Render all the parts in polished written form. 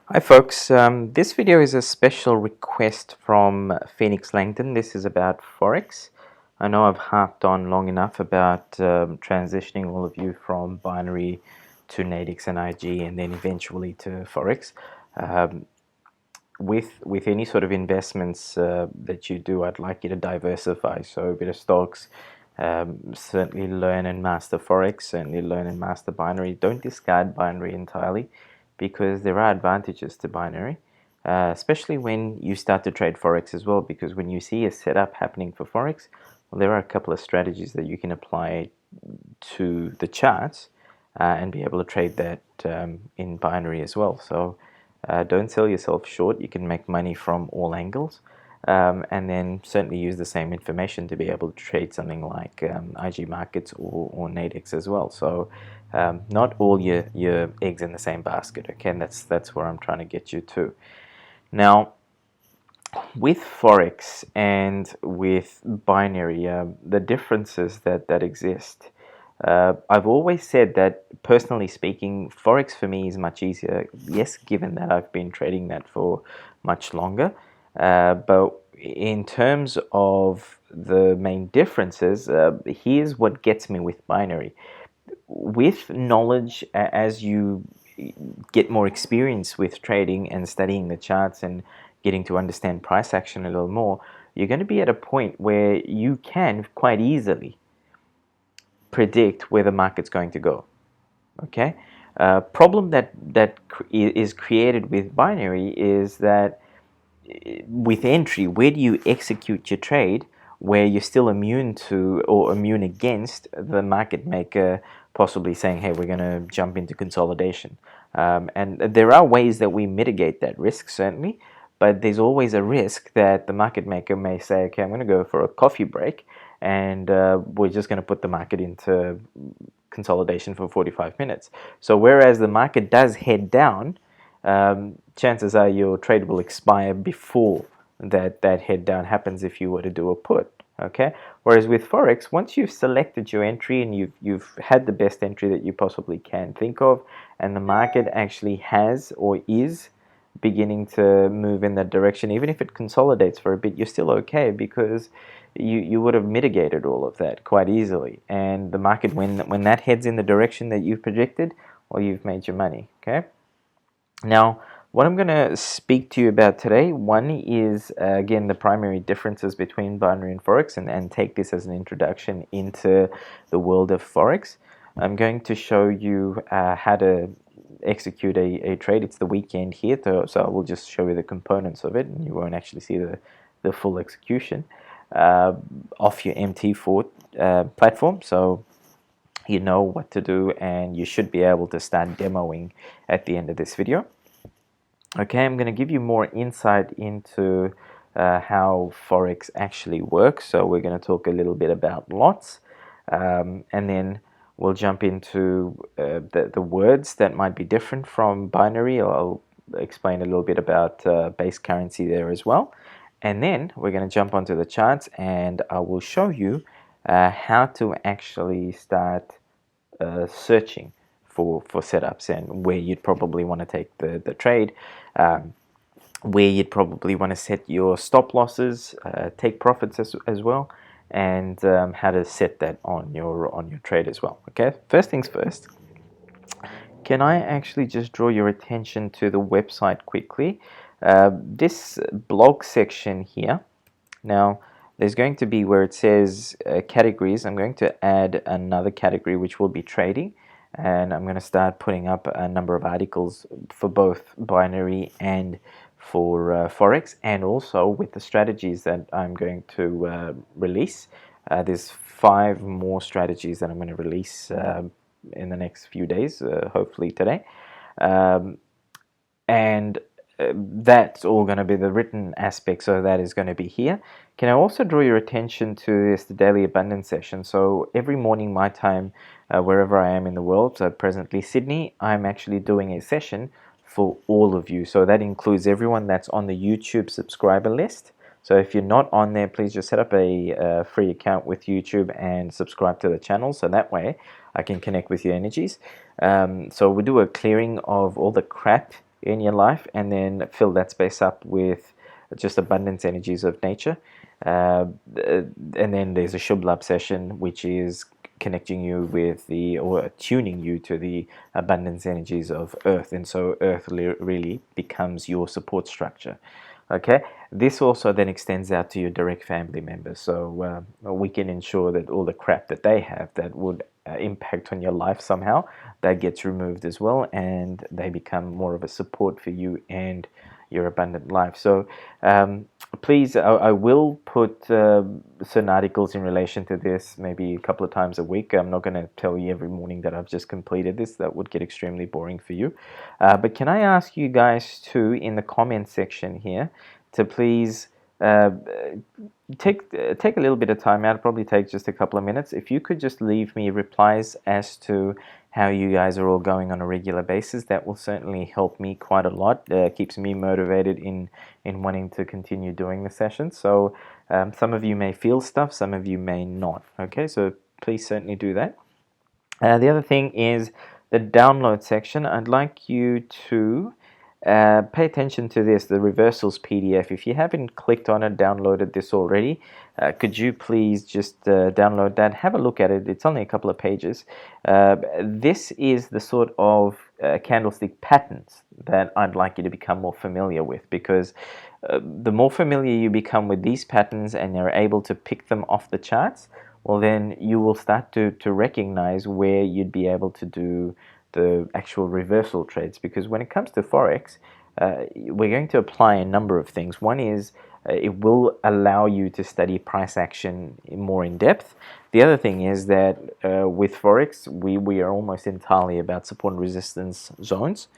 Hi folks, this video is a special request from Phoenix Langdon. This is about Forex. I know I've harped on long enough about transitioning all of you from binary to Nadix and IG and then eventually to Forex. Um, with any sort of investments that you do, I'd like you to diversify. So a bit of stocks, certainly learn and master Forex, certainly learn and master binary. Don't discard binary entirely because there are advantages to binary, especially when you start to trade Forex as well, because when you see a setup happening for Forex, well, there are a couple of strategies that you can apply to the charts and be able to trade that in binary as well. So don't sell yourself short. You can make money from all angles. And then certainly use the same information to be able to trade something like IG markets or Nadex as well. So not all your eggs in the same basket, okay? And that's where I'm trying to get you to. Now, with Forex and with binary, the differences that exist. I've always said that, personally speaking, Forex for me is much easier. Yes, given that I've been trading that for much longer. But in terms of the main differences, here's what gets me with binary. With knowledge, as you get more experience with trading and studying the charts and getting to understand price action a little more, you're going to be at a point where you can quite easily predict where the market's going to go. Okay, problem that is created with binary is that with entry, where do you execute your trade where you're still immune to or immune against the market maker possibly saying, hey, we're going to jump into consolidation. And there are ways that we mitigate that risk, certainly, but there's always a risk that the market maker may say, okay, I'm going to go for a coffee break and we're just going to put the market into consolidation for 45 minutes. So whereas the market does head down, chances are your trade will expire before that head down happens if you were to do a put. Okay. Whereas with Forex, once you've selected your entry and you've had the best entry that you possibly can think of, and the market actually has or is beginning to move in that direction, even if it consolidates for a bit, you're still okay because you would have mitigated all of that quite easily. And the market, when that heads in the direction that you've predicted, well, you've made your money. Okay. Now, what I'm going to speak to you about today, one is, again, the primary differences between binary and Forex, and take this as an introduction into the world of Forex. I'm going to show you how to execute a trade. It's the weekend here, so I will just show you the components of it, and you won't actually see the full execution off your MT4 platform. So you know what to do, and you should be able to start demoing at the end of this video. Okay, I'm going to give you more insight into how Forex actually works. So we're going to talk a little bit about lots, and then we'll jump into the words that might be different from binary. I'll explain a little bit about base currency there as well. And then we're going to jump onto the charts, and I will show you how to actually start searching for setups and where you'd probably want to take the trade, where you'd probably want to set your stop losses, take profits as well, and how to set that on your trade as well. Okay, first things first. Can I actually just draw your attention to the website quickly? This blog section here. Now, there's going to be where it says categories. I'm going to add another category which will be trading, and I'm going to start putting up a number of articles for both binary and for Forex, and also with the strategies that I'm going to release. There's 5 more strategies that I'm going to release in the next few days, hopefully today. And that's all going to be the written aspect, so that is going to be here. Can I also draw your attention to this, the daily abundance session? So every morning my time, wherever I am in the world, so presently Sydney, I'm actually doing a session for all of you. So that includes everyone that's on the YouTube subscriber list. So if you're not on there, please just set up a free account with YouTube and subscribe to the channel, so that way I can connect with your energies. So we do a clearing of all the crap in your life, and then fill that space up with just abundance energies of nature. And then there's a Shubh Labh session, which is connecting you with or tuning you to the abundance energies of Earth. And so Earth really becomes your support structure. Okay, this also then extends out to your direct family members. So we can ensure that all the crap that they have that would impact on your life somehow, that gets removed as well, and they become more of a support for you and your abundant life. So please, I will put certain articles in relation to this maybe a couple of times a week. I'm not going to tell you every morning that I've just completed this. That would get extremely boring for you. But can I ask you guys to, in the comment section here, to please take a little bit of time out, probably take just a couple of minutes. If you could just leave me replies as to how you guys are all going on a regular basis, that will certainly help me quite a lot. Keeps me motivated in wanting to continue doing the sessions. So some of you may feel stuff, some of you may not. Okay, so please certainly do that. The other thing is the download section. I'd like you to pay attention to this, the reversals PDF. If you haven't clicked on it, downloaded this already, could you please just download that, have a look at it. It's only a couple of pages. This is the sort of candlestick patterns that I'd like you to become more familiar with, because the more familiar you become with these patterns and you're able to pick them off the charts, well, then you will start to recognize where you'd be able to do the actual reversal trades. Because when it comes to Forex, we're going to apply a number of things. One is it will allow you to study price action more in depth. The other thing is that with Forex, we are almost entirely about support and resistance zones.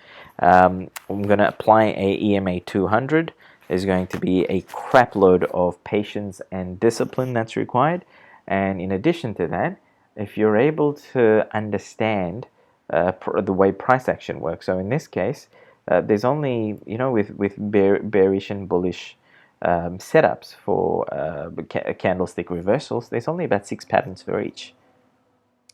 I'm going to apply a EMA 200. There's going to be a crap load of patience and discipline that's required. And in addition to that, if you're able to understand the way price action works, so in this case, there's only, with bearish and bullish setups for candlestick reversals, there's only about 6 patterns for each.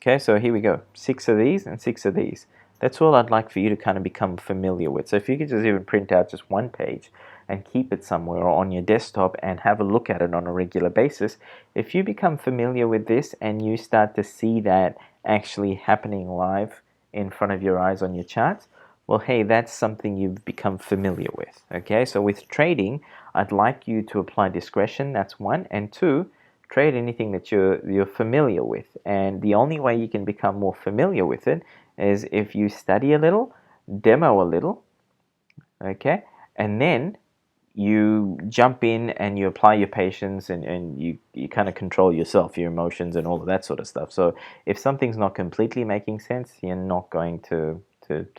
Okay, so here we go, 6 of these and 6 of these. That's all I'd like for you to kind of become familiar with. So if you could just even print out just one page and keep it somewhere on your desktop and have a look at it on a regular basis, if you become familiar with this and you start to see that actually happening live in front of your eyes on your charts, well, hey, that's something you've become familiar with. Okay, so with trading, I'd like you to apply discretion. That's one. And two, trade anything that you're familiar with. And the only way you can become more familiar with it is if you study a little, demo a little, okay, and then you jump in and you apply your patience, and you kind of control yourself, your emotions and all of that sort of stuff. So if something's not completely making sense, you're not going to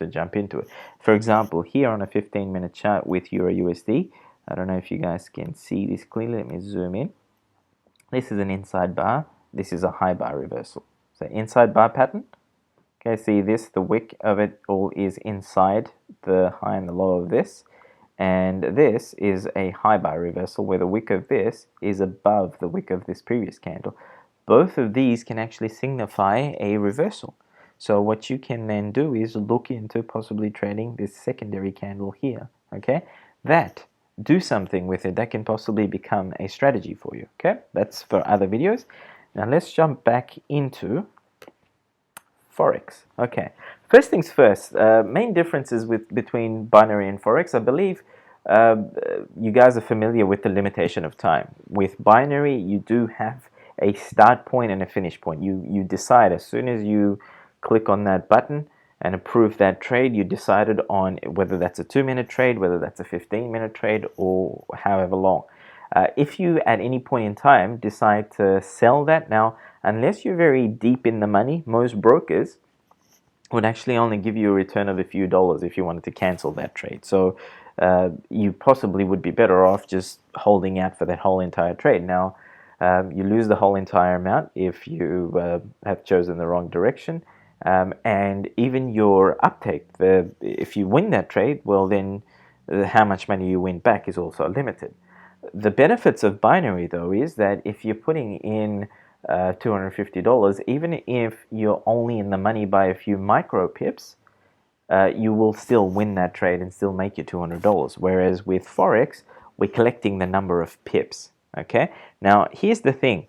jump into it. For example, here on a 15-minute chart with Euro USD, I don't know if you guys can see this clearly. Let me zoom in. This is an inside bar. This is a high bar reversal. So inside bar pattern. Okay, see this, the wick of it all is inside the high and the low of this. And this is a high bar reversal where the wick of this is above the wick of this previous candle. Both of these can actually signify a reversal. So what you can then do is look into possibly trading this secondary candle here, okay? Do something with it. That can possibly become a strategy for you, okay? That's for other videos. Now let's jump back into Forex. Okay, first things first, main differences between binary and Forex. I believe you guys are familiar with the limitation of time. With binary, you do have a start point and a finish point. You decide as soon as you click on that button and approve that trade, you decided on whether that's a 2-minute trade, whether that's a 15-minute trade, or however long. If you at any point in time decide to sell that, now unless you're very deep in the money, most brokers would actually only give you a return of a few dollars if you wanted to cancel that trade. So you possibly would be better off just holding out for that whole entire trade. Now, you lose the whole entire amount if you have chosen the wrong direction. And even your uptake, if you win that trade, well then how much money you win back is also limited. The benefits of binary, though, is that if you're putting in $250, even if you're only in the money by a few micro pips, you will still win that trade and still make your $200. Whereas with Forex, we're collecting the number of pips. Okay. Now, here's the thing.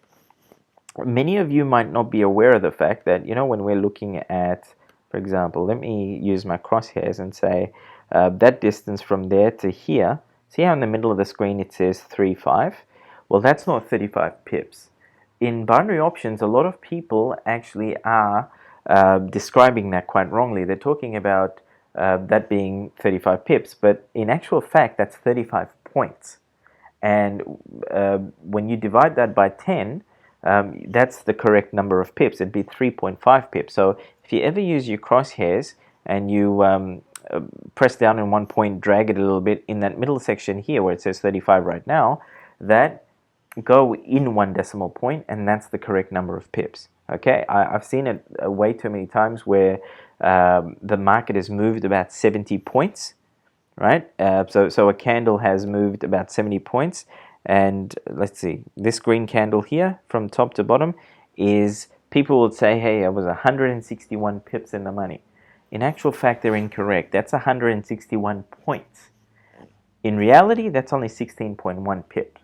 Many of you might not be aware of the fact that, when we're looking at, for example, let me use my crosshairs and say that distance from there to here, see how in the middle of the screen it says 35? Well, that's not 35 pips. In binary options, a lot of people actually are describing that quite wrongly. They're talking about that being 35 pips, but in actual fact, that's 35 points. And when you divide that by 10, that's the correct number of pips. It'd be 3.5 pips. So if you ever use your crosshairs and you press down in one point, drag it a little bit in that middle section here where it says 35 right now, that go in one decimal point, and that's the correct number of pips. Okay, I've seen it way too many times where the market has moved about 70 points, right? So a candle has moved about 70 points, and let's see, this green candle here from top to bottom is, people would say, hey, it was 161 pips in the money. In actual fact, they're incorrect. That's 161 points. In reality, that's only 16.1 pips.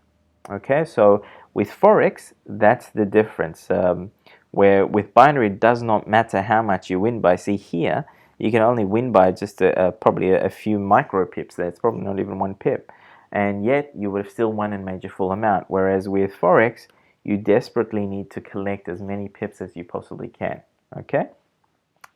Okay, so with Forex, that's the difference. Where with binary, it does not matter how much you win by. See here, you can only win by just probably a few micro pips. That's probably not even 1 pip. And yet, you would have still won and made your full amount. Whereas with Forex, you desperately need to collect as many pips as you possibly can. Okay?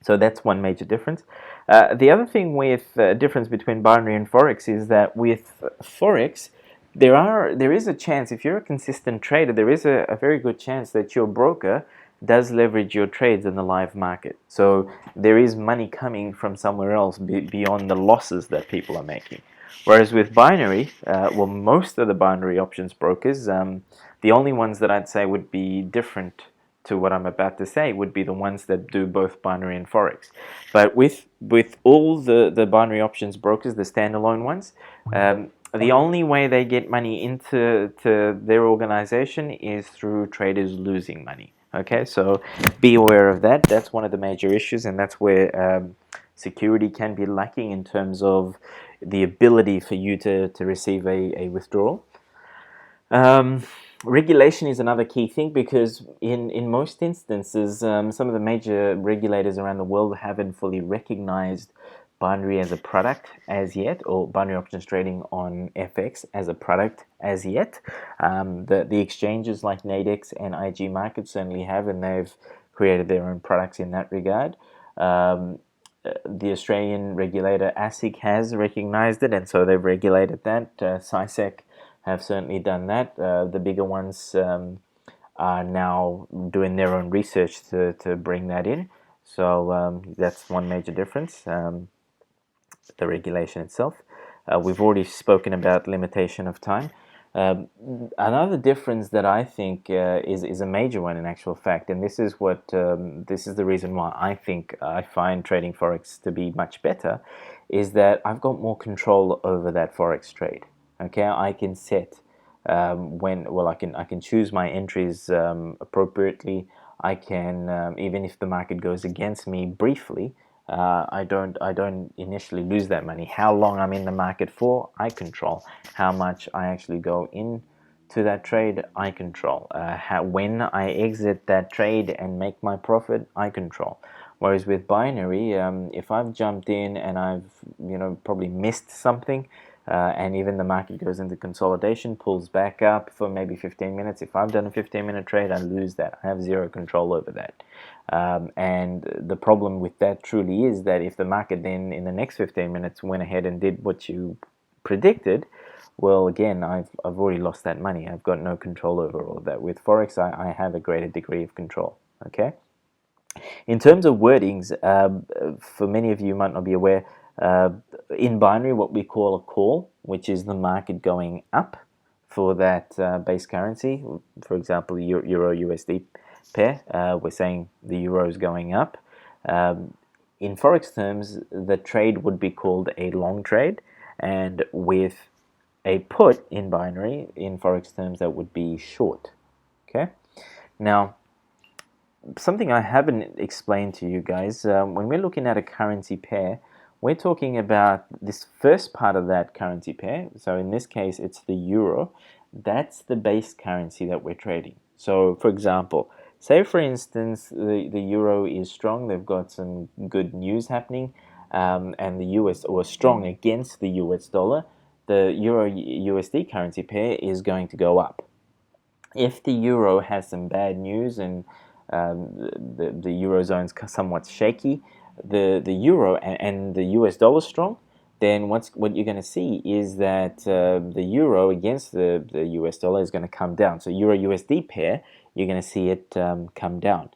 So that's one major difference. The other thing with difference between binary and Forex is that with Forex, there is a chance, if you're a consistent trader, there is a very good chance that your broker does leverage your trades in the live market. So there is money coming from somewhere else beyond the losses that people are making. Whereas with binary, well, most of the binary options brokers, the only ones that I'd say would be different to what I'm about to say would be the ones that do both binary and Forex. But with all the binary options brokers, the standalone ones, the only way they get money into their organization is through traders losing money. Okay, so be aware of that. That's one of the major issues, and that's where security can be lacking in terms of the ability for you to receive a withdrawal. Regulation is another key thing, because in most instances, some of the major regulators around the world haven't fully recognized binary as a product as yet, or binary options trading on FX as a product as yet. The exchanges like Nadex and IG Markets certainly have, and they've created their own products in that regard. The Australian regulator ASIC has recognized it, and so they've regulated that. CySec have certainly done that. The bigger ones are now doing their own research to bring that in. So that's one major difference, the regulation itself. We've already spoken about limitation of time. Another difference that I think is a major one in actual fact, and this is the reason why I find trading Forex to be much better, is that I've got more control over that Forex trade. Okay, I can set I can choose my entries appropriately. I can even if the market goes against me briefly, I don't initially lose that money. How long I'm in the market for, I control. How much I actually go in to that trade, I control. When I exit that trade and make my profit, I control. Whereas with binary, if I've jumped in and I've probably missed something, and even the market goes into consolidation, pulls back up for maybe 15 minutes. If I've done a 15-minute trade, I lose that. I have zero control over that. And the problem with that truly is that if the market then in the next 15 minutes went ahead and did what you predicted, well, again, I've already lost that money. I've got no control over all of that. With Forex, I have a greater degree of control. Okay. In terms of wordings, for many of you might not be aware, in binary, what we call a call, which is the market going up for that base currency, for example, Euro USD pair, we're saying the euro is going up. In Forex terms, the trade would be called a long trade, and with a put in binary, in Forex terms, that would be short. Okay, now something I haven't explained to you guys, when we're looking at a currency pair, we're talking about this first part of that currency pair. So in this case, it's the euro. That's the base currency that we're trading. So for example, say for instance, the euro is strong. They've got some good news happening, and the US was strong against the US dollar. The euro USD currency pair is going to go up. If the euro has some bad news and the eurozone's somewhat shaky, the euro and the US dollar strong, then what you're going to see is that the euro against the US dollar is going to come down. So euro USD pair, you're going to see it come down.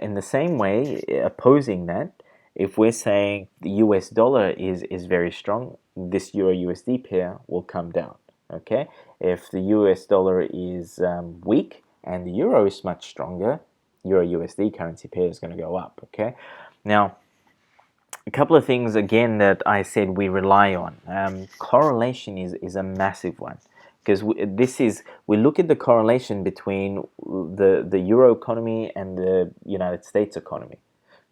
In the same way, opposing that, if we're saying the US dollar is very strong, this euro USD pair will come down. Okay, if the US dollar is weak and the euro is much stronger, euro USD currency pair is going to go up. Okay, now a couple of things again that I said we rely on. Correlation is a massive one, because we look at the correlation between the euro economy and the United States economy.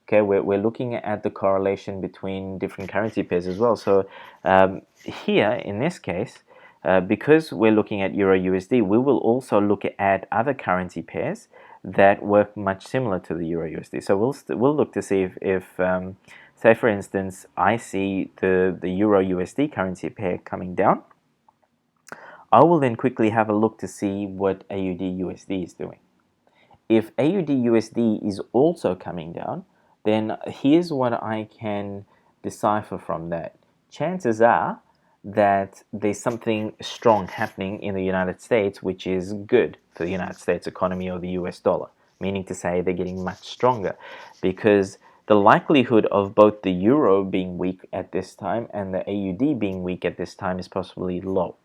Okay, we're looking at the correlation between different currency pairs as well. So here in this case, because we're looking at euro USD, we will also look at other currency pairs that work much similar to the euro USD. So we'll look to see if say for instance, I see the euro USD currency pair coming down. I will then quickly have a look to see what AUD USD is doing. If AUD USD is also coming down, then here's what I can decipher from that. Chances are that there's something strong happening in the United States, which is good for the United States economy or the US dollar, meaning to say they're getting much stronger, because the likelihood of both the euro being weak at this time and the AUD being weak at this time is possibly low.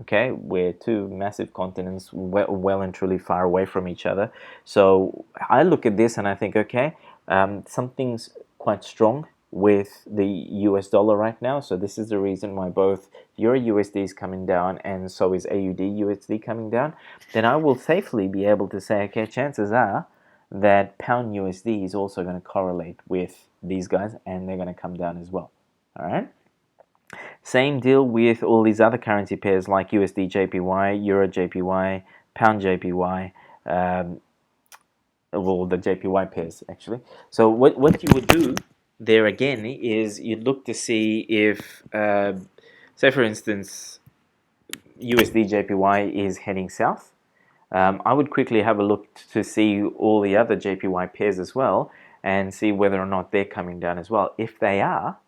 Okay, we're two massive continents, well and truly far away from each other. So I look at this and I think, okay, something's quite strong with the US dollar right now. So this is the reason why both Euro USD is coming down and so is AUD USD coming down. Then I will safely be able to say, okay, chances are that pound USD is also going to correlate with these guys and they're going to come down as well. All right. Same deal with all these other currency pairs like USD JPY, Euro JPY, Pound JPY, well, the JPY pairs actually. So what you would do there again is you'd look to see if, say for instance, USD JPY is heading south. I would quickly have a look to see all the other JPY pairs as well and see whether or not they're coming down as well. If they are,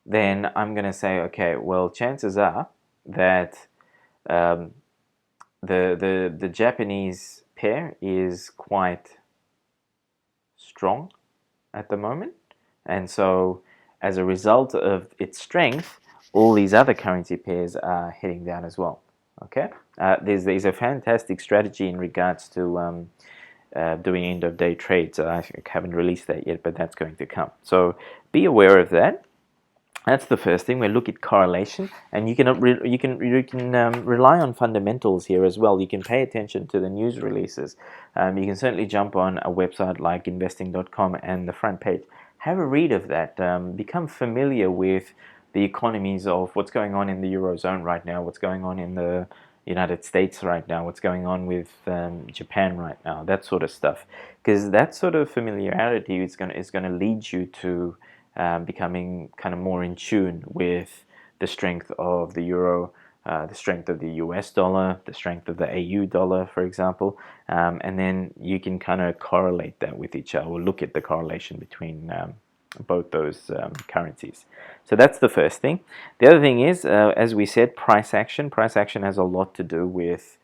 then I'm going to say, okay, well, chances are that the Japanese pair is quite strong at the moment, and so as a result of its strength, all these other currency pairs are heading down as well. Okay, there's a fantastic strategy in regards to doing end of day trades. I haven't released that yet, but that's going to come. So be aware of that. That's the first thing. We look at correlation, and you can rely on fundamentals here as well. You can pay attention to the news releases. You can certainly jump on a website like investing.com and the front page. Have a read of that. Become familiar with the economies of what's going on in the Eurozone right now, what's going on in the United States right now, what's going on with Japan right now, that sort of stuff. Because that sort of familiarity is going to lead you to becoming kind of more in tune with the strength of the euro, the strength of the US dollar, the strength of the AU dollar, for example, and then you can kind of correlate that with each other, or look at the correlation between both those currencies. So that's the first thing. The other thing is, as we said, price action. Price action has a lot to do with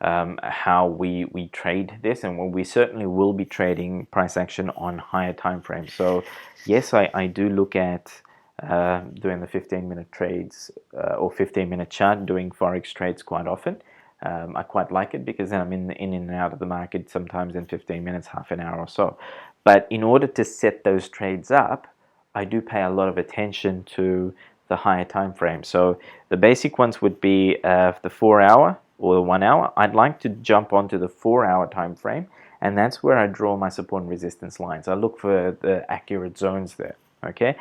how we trade this, and we certainly will be trading price action on higher time frames. So yes, I do look at doing the 15-minute trades or 15-minute chart, doing forex trades quite often. I quite like it because then I'm in and out of the market sometimes in 15 minutes, half an hour or so. But in order to set those trades up, I do pay a lot of attention to the higher time frame. So the basic ones would be the 4 hour or the 1 hour. I'd like to jump onto the 4 hour time frame, and that's where I draw my support and resistance lines. I look for the accurate zones there. Okay,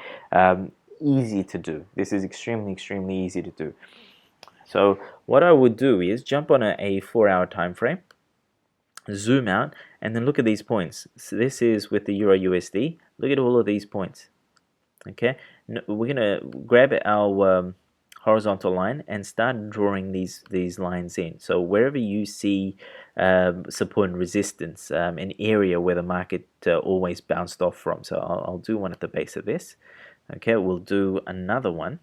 easy to do. This is extremely easy to do. So what I would do is jump on a 4-hour time frame, zoom out, and then look at these points. So this is with the Euro USD. Look at all of these points. Okay, we're gonna grab our horizontal line and start drawing these lines in. So wherever you see support and resistance, an area where the market always bounced off from. So I'll do one at the base of this. Okay, we'll do another one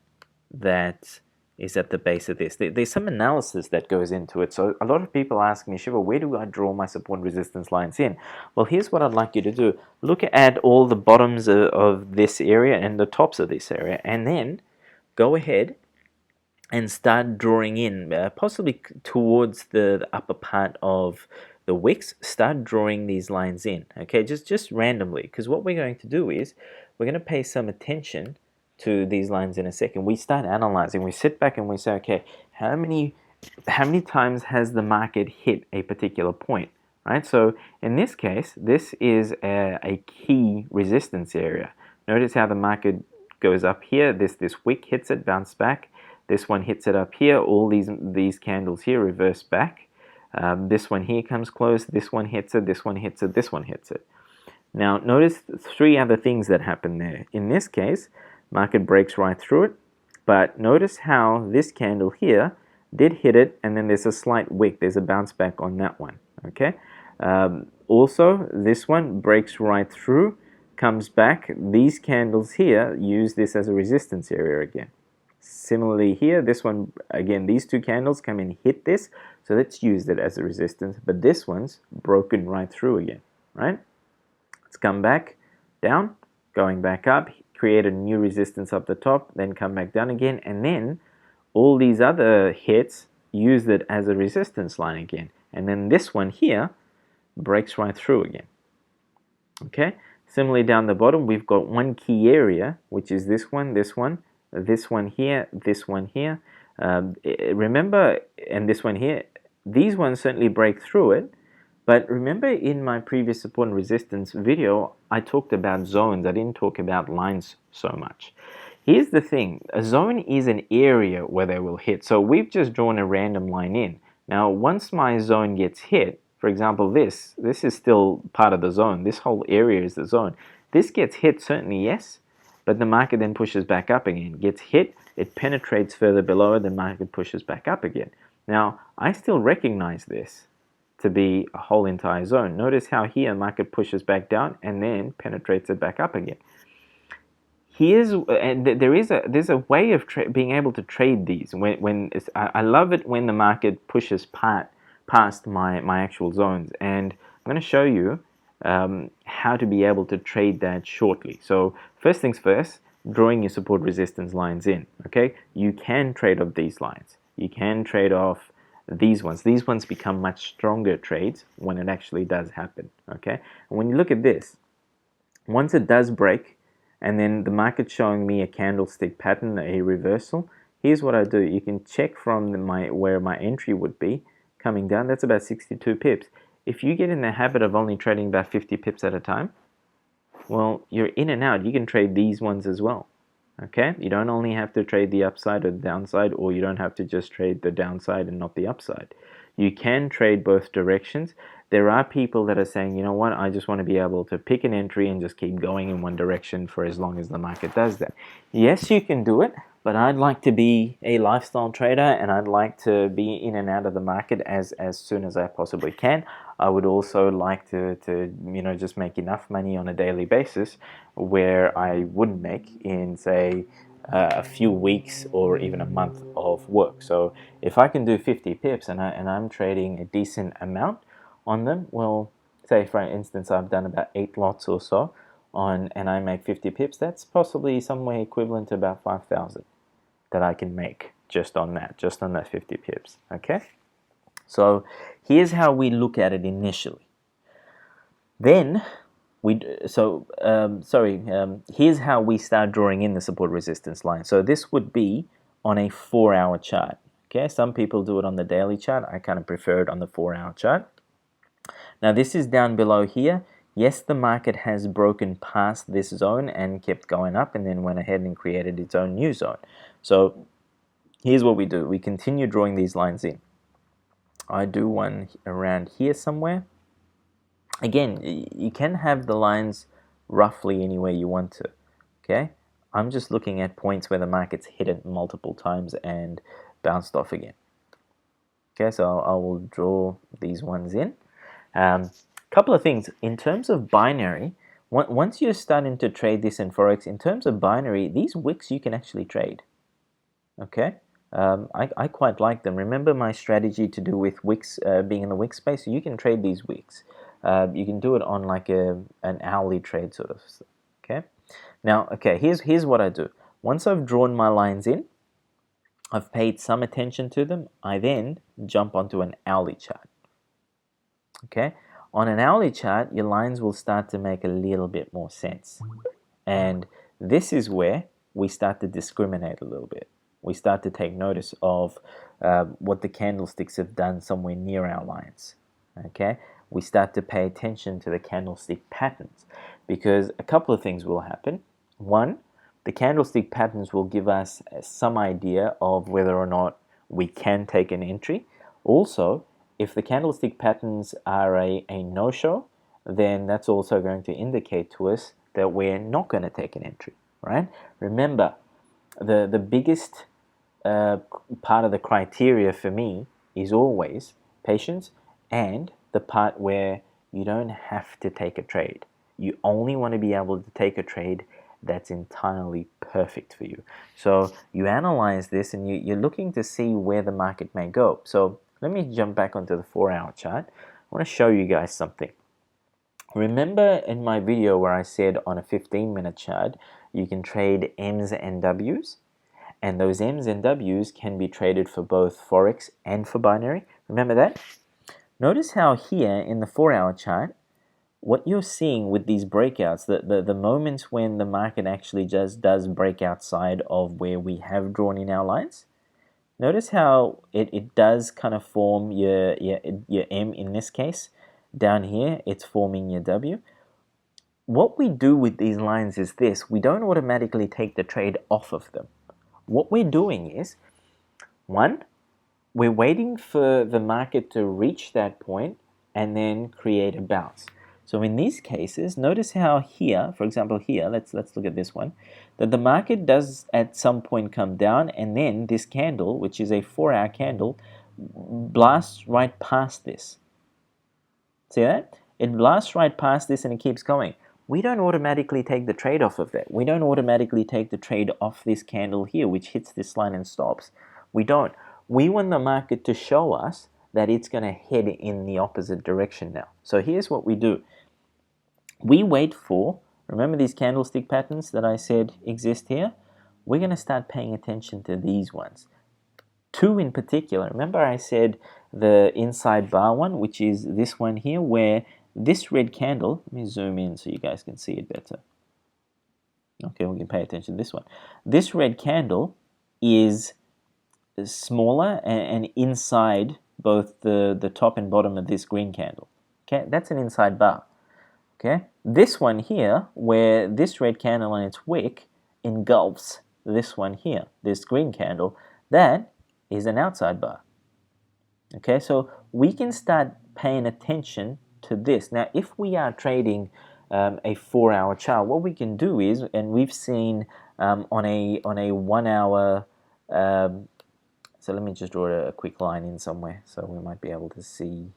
that is at the base of this. There's some analysis that goes into it. So a lot of people ask me, Shiva, where do I draw my support and resistance lines in? Well, here's what I'd like you to do. Look at all the bottoms of this area and the tops of this area, and then go ahead and start drawing in, possibly towards the upper part of the wicks. Start drawing these lines in, okay, just randomly, because what we're going to do is we're going to pay some attention to these lines in a second. We start analyzing. We sit back and we say, okay, how many times has the market hit a particular point, right? So in this case, this is a key resistance area. Notice how the market goes up here. This wick hits it, bounce back. This one hits it up here. All these candles here reverse back. This one here comes close. This one hits it. This one hits it. This one hits it. Now notice 3 other things that happen there. In this case, market breaks right through it, but notice how this candle here did hit it, and then there's a slight wick. There's a bounce back on that one. Okay. Also, this one breaks right through, comes back. These candles here use this as a resistance area again. Similarly here, this one, again, these 2 candles come and hit this, so let's use it as a resistance, but this one's broken right through again, right? Let's come back down, going back up, create a new resistance up the top, then come back down again, and then all these other hits use it as a resistance line again, and then this one here breaks right through again. Okay, similarly down the bottom, we've got one key area, which is this one here, this one here. Remember, and this one here, these ones certainly break through it. But remember, in my previous support and resistance video, I talked about zones. I didn't talk about lines so much. Here's the thing. A zone is an area where they will hit. So we've just drawn a random line in. Now, once my zone gets hit, for example, this is still part of the zone. This whole area is the zone. This gets hit, certainly, yes, but the market then pushes back up again. Gets hit, it penetrates further below, the market pushes back up again. Now, I still recognize this to be a whole entire zone. Notice how here market pushes back down and then penetrates it back up again. There's a way of being able to trade these. I love it when the market pushes past my actual zones, and I'm going to show you how to be able to trade that shortly. So first things first, drawing your support resistance lines in. Okay, you can trade off these lines. You can trade off these ones. These ones become much stronger trades when it actually does happen. Okay, and when you look at this, once it does break, and then the market's showing me a candlestick pattern, a reversal, here's what I do. You can check from where my entry would be coming down. That's about 62 pips. If you get in the habit of only trading about 50 pips at a time, well, you're in and out. You can trade these ones as well. Okay, you don't only have to trade the upside or the downside, or you don't have to just trade the downside and not the upside. You can trade both directions. There are people that are saying, you know what, I just want to be able to pick an entry and just keep going in one direction for as long as the market does that. Yes, you can do it, but I'd like to be a lifestyle trader, and I'd like to be in and out of the market as soon as I possibly can. I would also like to just make enough money on a daily basis where I wouldn't make in, say, a few weeks or even a month of work. So if I can do 50 pips and I'm trading a decent amount on them, well, say for instance I've done about 8 lots or so and I make 50 pips, that's possibly somewhere equivalent to about 5,000 that I can make just on that 50 pips. Okay, so here's how we look at it initially. Then here's how we start drawing in the support resistance line. So this would be on a 4-hour chart. Okay, some people do it on the daily chart. I kind of prefer it on the 4-hour chart. Now this is down below here. Yes, the market has broken past this zone and kept going up and then went ahead and created its own new zone. So here's what we do. We continue drawing these lines in. I do one around here somewhere. Again, you can have the lines roughly anywhere you want to, okay? I'm just looking at points where the market's hit it multiple times and bounced off again. Okay, so I will draw these ones in. Couple of things. In terms of binary, once you're starting to trade this in Forex, in terms of binary, these wicks you can actually trade. Okay, I quite like them. Remember my strategy to do with wicks being in the wick space? You can trade these wicks. You can do it on like an hourly trade sort of. Okay, now okay, here's what I do. Once I've drawn my lines in, I've paid some attention to them. I then jump onto an hourly chart. Okay, on an hourly chart, your lines will start to make a little bit more sense, and this is where we start to discriminate a little bit. We start to take notice of what the candlesticks have done somewhere near our lines. Okay, we start to pay attention to the candlestick patterns, because a couple of things will happen. One, the candlestick patterns will give us some idea of whether or not we can take an entry. Also, if the candlestick patterns are a no-show, then that's also going to indicate to us that we're not going to take an entry, right? Remember, the biggest part of the criteria for me is always patience, and the part where you don't have to take a trade. You only want to be able to take a trade that's entirely perfect for you. So you analyze this and you're looking to see where the market may go. So let me jump back onto the 4-hour chart. I want to show you guys something. Remember in my video where I said on a 15-minute chart, you can trade M's and W's? And those M's and W's can be traded for both Forex and for binary. Remember that? Notice how here in the 4-hour chart, what you're seeing with these breakouts, the moments when the market actually just does break outside of where we have drawn in our lines, notice how it does kind of form your M in this case. Down here, it's forming your W. What we do with these lines is this. We don't automatically take the trade off of them. What we're doing is, one, we're waiting for the market to reach that point and then create a bounce. So in these cases, notice how here, for example here, let's look at this one, that the market does at some point come down, and then this candle, which is a 4-hour candle, blasts right past this. See that? It blasts right past this and it keeps going. We don't automatically take the trade off of that. We don't automatically take the trade off this candle here, which hits this line and stops. We don't. We want the market to show us that it's going to head in the opposite direction now. So here's what we do. We wait for, remember these candlestick patterns that I said exist here? We're going to start paying attention to these ones. Two in particular. Remember I said the inside bar one, which is this one here, where this red candle, let me zoom in so you guys can see it better. Okay, we can pay attention to this one. This red candle is smaller and inside both the top and bottom of this green candle. Okay, that's an inside bar. Okay, this one here, where this red candle and its wick engulfs this one here, this green candle, that is an outside bar. Okay, so we can start paying attention to this. Now, if we are trading a 4-hour chart, what we can do is, and we've seen on a 1-hour, so let me just draw a quick line in somewhere so we might be able to see.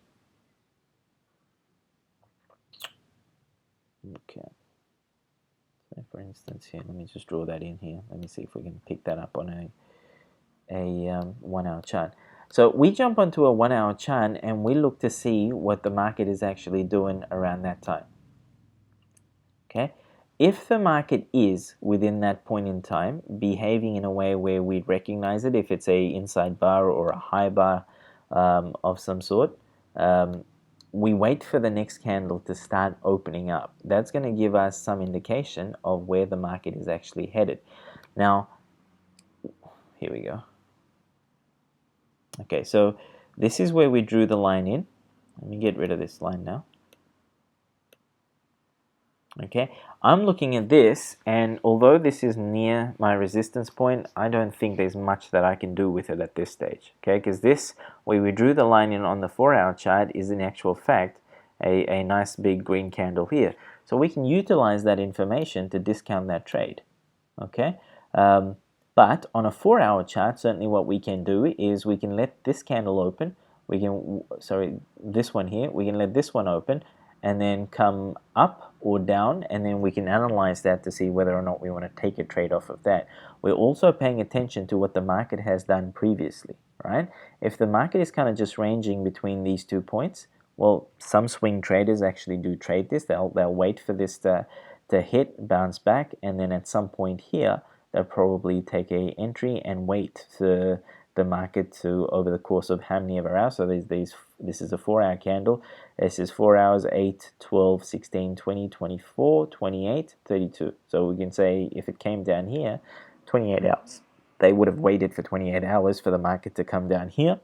Okay, so for instance here, let me just draw that in here. Let me see if we can pick that up on a 1-hour chart. So we jump onto a 1-hour chart and we look to see what the market is actually doing around that time. Okay, if the market is within that point in time behaving in a way where we recognize it, if it's a inside bar or a high bar of some sort, we wait for the next candle to start opening up. That's going to give us some indication of where the market is actually headed. Now, here we go. Okay, so this is where we drew the line in. Let me get rid of this line now. Okay, I'm looking at this, and although this is near my resistance point, I don't think there's much that I can do with it at this stage. Okay, because this, where we drew the line in on the 4-hour chart, is in actual fact a nice big green candle here. So we can utilize that information to discount that trade. Okay, but on a 4-hour chart, certainly what we can do is we can let this candle open. We can, sorry, this one here, we can let this one open and then come up or down, and then we can analyze that to see whether or not we want to take a trade off of that. We're also paying attention to what the market has done previously, right? If the market is kind of just ranging between these 2 points, well, some swing traders actually do trade this. They'll wait for this to hit, bounce back, and then at some point here, they'll probably take a entry and wait for the market to, over the course of how many ever hours. So this is a 4-hour candle. This is 4 hours, 8, 12, 16, 20, 24, 28, 32. So we can say if it came down here, 28 hours. They would have waited for 28 hours for the market to come down here.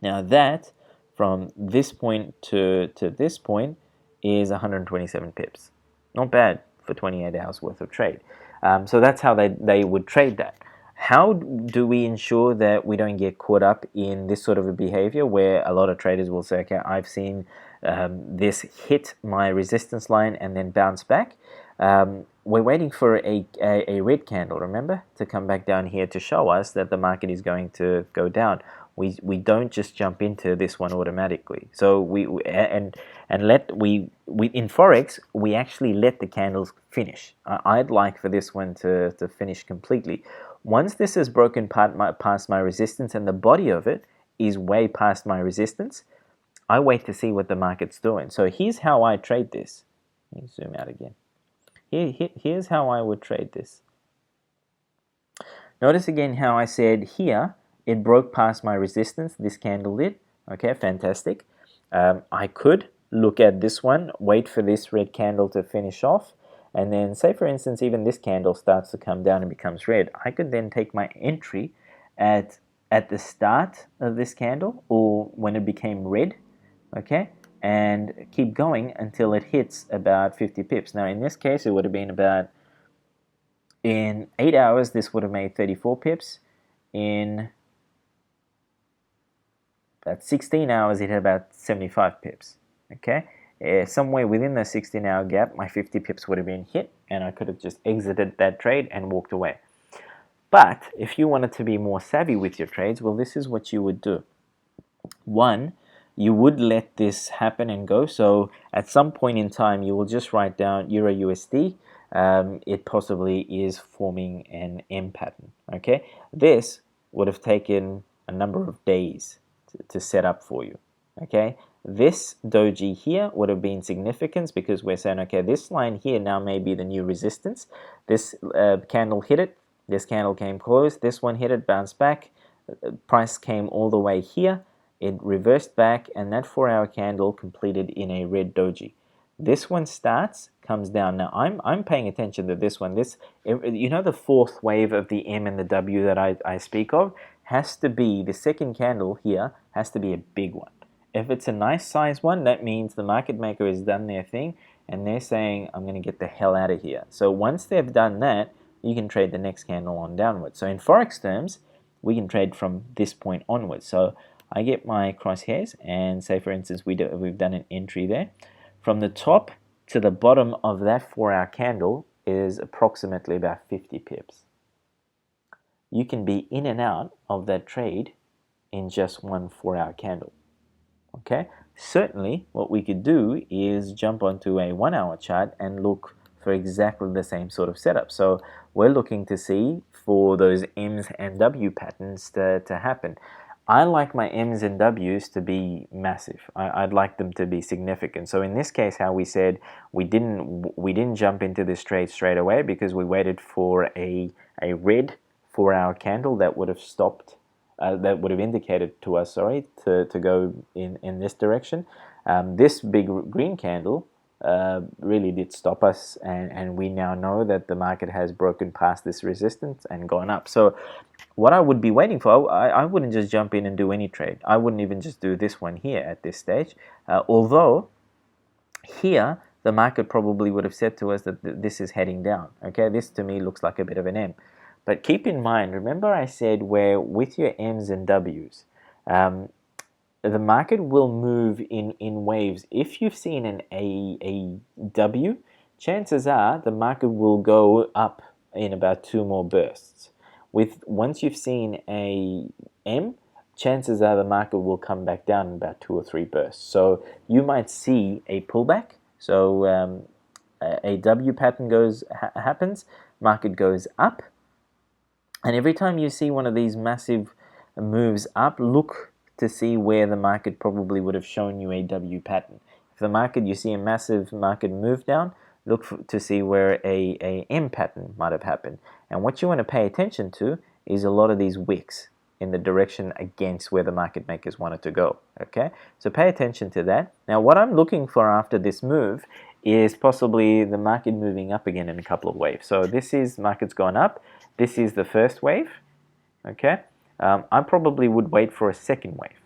Now that, from this point to this point, is 127 pips. Not bad for 28 hours worth of trade. So that's how they would trade that. How do we ensure that we don't get caught up in this sort of a behavior where a lot of traders will say, okay, I've seen this hit my resistance line and then bounce back. We're waiting for a red candle, remember, to come back down here to show us that the market is going to go down. We don't just jump into this one automatically. So in Forex we actually let the candles finish. I'd like for this one to finish completely. Once this has broken past my resistance and the body of it is way past my resistance, I wait to see what the market's doing. So here's how I trade this. Let me zoom out again. Here's how I would trade this. Notice again how I said here it broke past my resistance. This candle did. Okay, fantastic. I could look at this one, wait for this red candle to finish off, and then say for instance even this candle starts to come down and becomes red. I could then take my entry at the start of this candle or when it became red, okay, and keep going until it hits about 50 pips. Now in this case it would have been about, in 8 hours this would have made 34 pips. In about 16 hours it had about 75 pips. Okay, somewhere within the 16-hour gap my 50 pips would have been hit and I could have just exited that trade and walked away. But if you wanted to be more savvy with your trades, well, this is what you would do. One, you would let this happen and go. So at some point in time you will just write down Euro USD. It possibly is forming an M pattern. Okay, this would have taken a number of days to set up for you. Okay, this doji here would have been significant because we're saying, okay, this line here now may be the new resistance. This candle hit it, this candle came close, this one hit it, bounced back, price came all the way here, it reversed back, and that 4-hour candle completed in a red doji. This one starts, comes down. Now I'm paying attention to this one. This, you know, the fourth wave of the M and the W that I speak of has to be, the second candle here has to be a big one. If it's a nice size one, that means the market maker has done their thing and they're saying, I'm going to get the hell out of here. So once they've done that, you can trade the next candle on downwards. So in Forex terms, we can trade from this point onwards. So I get my crosshairs and say, for instance, we've done an entry there. From the top to the bottom of that 4-hour candle is approximately about 50 pips. You can be in and out of that trade in just one 4-hour candle. Okay, certainly what we could do is jump onto a 1-hour chart and look for exactly the same sort of setup. So we're looking to see for those M's and W patterns to happen. I like my M's and W's to be massive. I'd like them to be significant. So in this case, how we said we didn't jump into this trade straight away because we waited for a red 4-hour candle that would have stopped, that would have indicated to us, sorry, to go in this direction. This big green candle really did stop us, and we now know that the market has broken past this resistance and gone up. So what I would be waiting for, I wouldn't just jump in and do any trade. I wouldn't even just do this one here at this stage. Although here the market probably would have said to us that this is heading down. Okay, this to me looks like a bit of an M. But keep in mind, remember I said where with your M's and W's, the market will move in waves. If you've seen a W, chances are the market will go up in about 2 more bursts. Once you've seen a M, chances are the market will come back down in about 2 or 3 bursts. So you might see a pullback. So a W pattern happens, market goes up, and every time you see one of these massive moves up, look to see where the market probably would have shown you a W pattern. If the market, you see a massive market move down, look to see where a M pattern might have happened. And what you want to pay attention to is a lot of these wicks in the direction against where the market makers wanted to go. Okay, so pay attention to that. Now, what I'm looking for after this move is possibly the market moving up again in a couple of waves. So this is market's gone up. This is the first wave. Okay, I probably would wait for a second wave.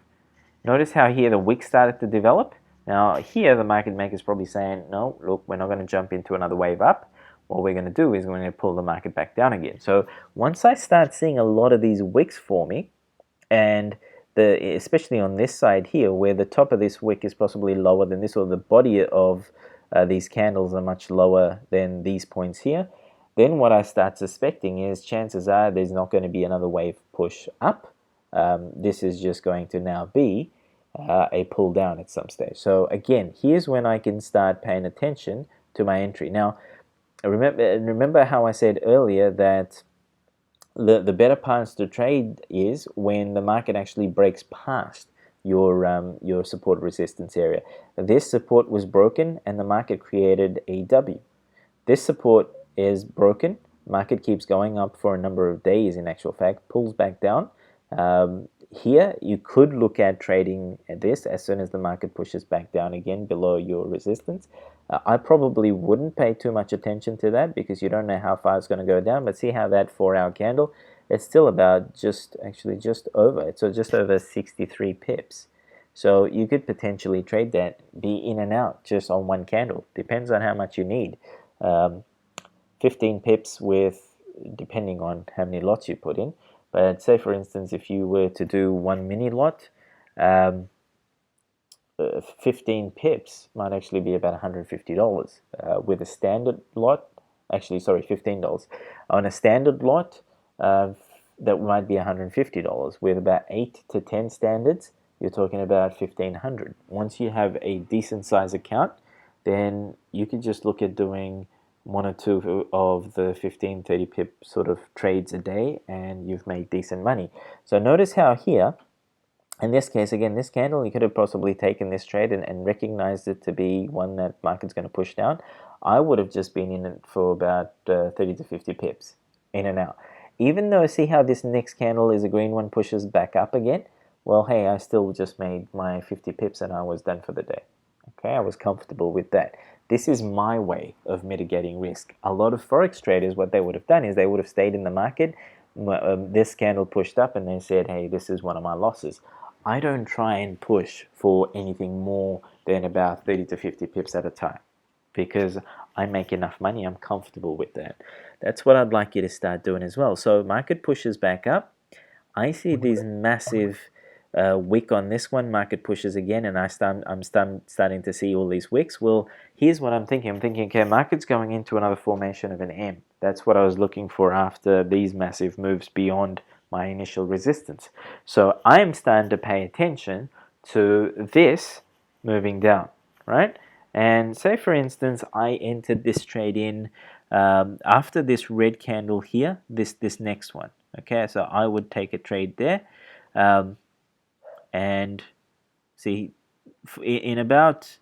Notice how here the wick started to develop. Now here the market maker is probably saying, no, look, we're not going to jump into another wave up. What we're going to do is we're going to pull the market back down again. So once I start seeing a lot of these wicks forming, and especially on this side here, where the top of this wick is possibly lower than this, or the body of these candles are much lower than these points here, then what I start suspecting is chances are there's not going to be another wave push up. This is just going to now be a pull down at some stage. So again, here's when I can start paying attention to my entry. Now, remember how I said earlier that the better parts to trade is when the market actually breaks past your support resistance area. This support was broken and the market created a W. This support is broken. Market keeps going up for a number of days, in actual fact, pulls back down. Here, you could look at trading this as soon as the market pushes back down again below your resistance. I probably wouldn't pay too much attention to that because you don't know how far it's going to go down, but see how that 4-hour candle, it's still about just over. So just over 63 pips. So you could potentially trade that, be in and out just on one candle. Depends on how much you need. 15 pips with, depending on how many lots you put in. But say, for instance, if you were to do one mini lot, 15 pips might actually be about $150. With a standard lot, actually, sorry, $15. On a standard lot, that might be $150. With about 8 to 10 standards, you're talking about $1,500. Once you have a decent size account, then you could just look at doing 1 or 2 of the 15-30 pip sort of trades a day and you've made decent money. So notice how here, in this case, again, this candle, you could have possibly taken this trade and recognized it to be one that market's going to push down. I would have just been in it for about 30 to 50 pips, in and out. Even though, see how this next candle is a green one, pushes back up again? Well, hey, I still just made my 50 pips and I was done for the day. Okay, I was comfortable with that. This is my way of mitigating risk. A lot of Forex traders, what they would have done is they would have stayed in the market. This candle pushed up and they said, hey, this is one of my losses. I don't try and push for anything more than about 30 to 50 pips at a time because I make enough money. I'm comfortable with that. That's what I'd like you to start doing as well. So market pushes back up. I see these massive wick on this one, market pushes again, and I'm starting to see all these wicks. Well, here's what I'm thinking. I'm thinking, okay, market's going into another formation of an M. That's what I was looking for after these massive moves beyond my initial resistance. So I'm starting to pay attention to this moving down, right? And say, for instance, I entered this trade in after this red candle here, this next one. Okay, so I would take a trade there. And see, in about,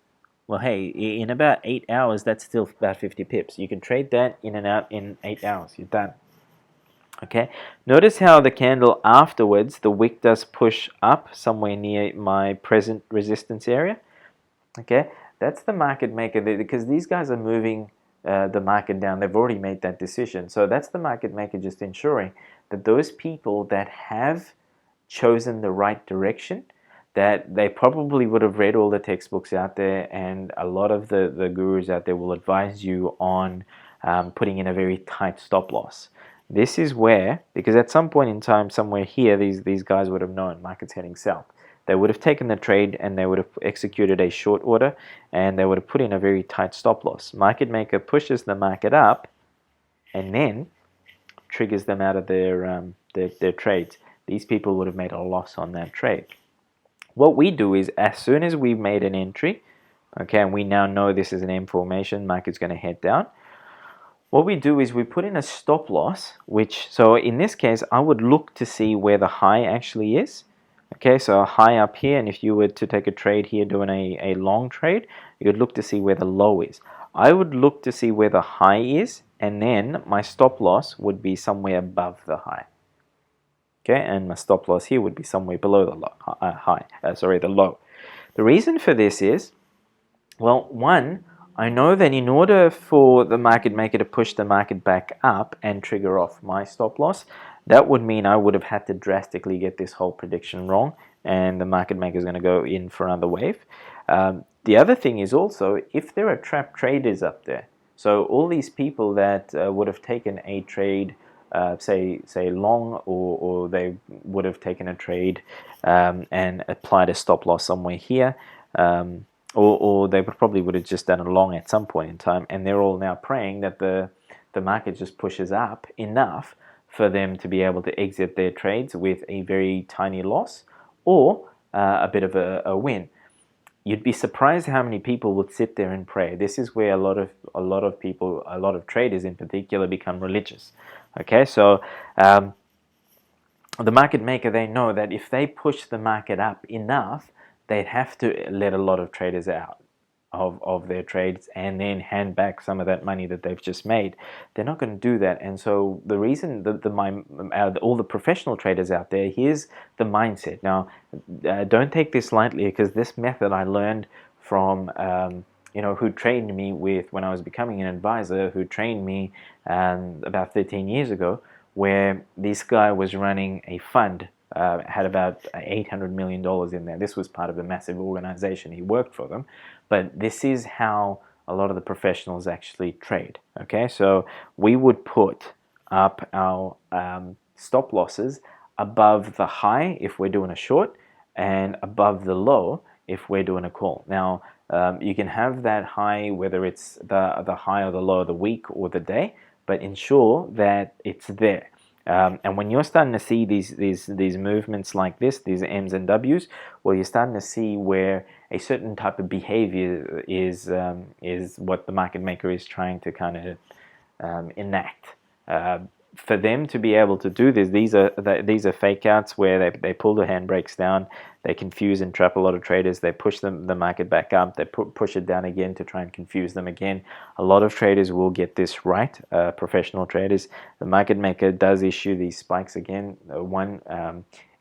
well, hey, in about 8 hours, that's still about 50 pips. You can trade that in and out in 8 hours. You're done. Okay, notice how the candle afterwards, the wick does push up somewhere near my present resistance area. Okay, that's the market maker because these guys are moving the market down. They've already made that decision. So that's the market maker just ensuring that those people that have chosen the right direction, that they probably would have read all the textbooks out there, and a lot of the gurus out there will advise you on putting in a very tight stop loss. This is where, because at some point in time, somewhere here, these guys would have known market's heading south. They would have taken the trade and they would have executed a short order, and they would have put in a very tight stop loss. Market maker pushes the market up and then triggers them out of their trades. These people would have made a loss on that trade. What we do is, as soon as we've made an entry, okay, and we now know this is an M formation, market's going to head down, what we do is we put in a stop loss, which, so in this case, I would look to see where the high actually is. Okay, so a high up here, and if you were to take a trade here doing a long trade, you would look to see where the low is. I would look to see where the high is, and then my stop loss would be somewhere above the high. Okay, and my stop loss here would be somewhere below the low, the low. The reason for this is, well, one, I know that in order for the market maker to push the market back up and trigger off my stop loss, that would mean I would have had to drastically get this whole prediction wrong, and the market maker is going to go in for another wave. The other thing is also, if there are trap traders up there, so all these people that would have taken a trade, say long, or they would have taken a trade and applied a stop loss somewhere here, or they probably would have just done a long at some point in time, and they're all now praying that the market just pushes up enough for them to be able to exit their trades with a very tiny loss or a bit of a win. You'd be surprised how many people would sit there and pray. This is where a lot of people, a lot of traders in particular, become religious. Okay, so the market maker, they know that if they push the market up enough, they'd have to let a lot of traders out of their trades and then hand back some of that money that they've just made. They're not going to do that. And so the reason all the professional traders out there, here's the mindset. Now, don't take this lightly, because this method I learned from who trained me when I was becoming an advisor, who trained me about 13 years ago, where this guy was running a fund, had about $800 million in there. This was part of a massive organization. He worked for them. But this is how a lot of the professionals actually trade. Okay, so we would put up our stop losses above the high if we're doing a short, and above the low if we're doing a call. Now, you can have that high, whether it's the high or the low of the week or the day, but ensure that it's there. And when you're starting to see these movements like this, these M's and W's, well, you're starting to see where a certain type of behavior is what the market maker is trying to kind of enact. For them to be able to do this, these are fake outs where they pull the handbrakes down, they confuse and trap a lot of traders, they push the market back up, they push it down again to try and confuse them again. A lot of traders will get this right, professional traders. The market maker does issue these spikes again. One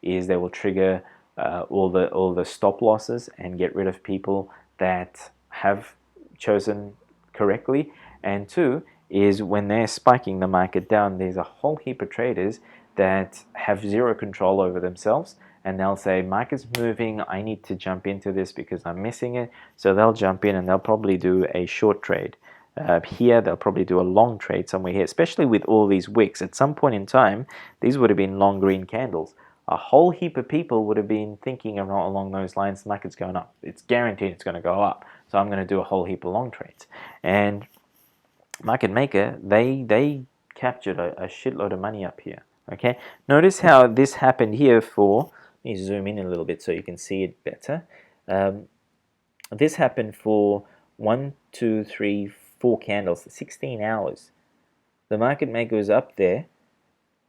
is they will trigger all the stop losses and get rid of people that have chosen correctly, and two is when they're spiking the market down, there's a whole heap of traders that have zero control over themselves, and they'll say, market's moving, I need to jump into this because I'm missing it. So they'll jump in and they'll probably do a short trade. Here, they'll probably do a long trade somewhere here, especially with all these wicks. At some point in time, these would have been long green candles. A whole heap of people would have been thinking along those lines, the market's going up. It's guaranteed it's going to go up. So I'm going to do a whole heap of long trades. And market maker, they captured a shitload of money up here. Okay, notice how this happened here for, let me zoom in a little bit so you can see it better. This happened for 1, 2, 3, 4 candles, 16 hours. The market maker was up there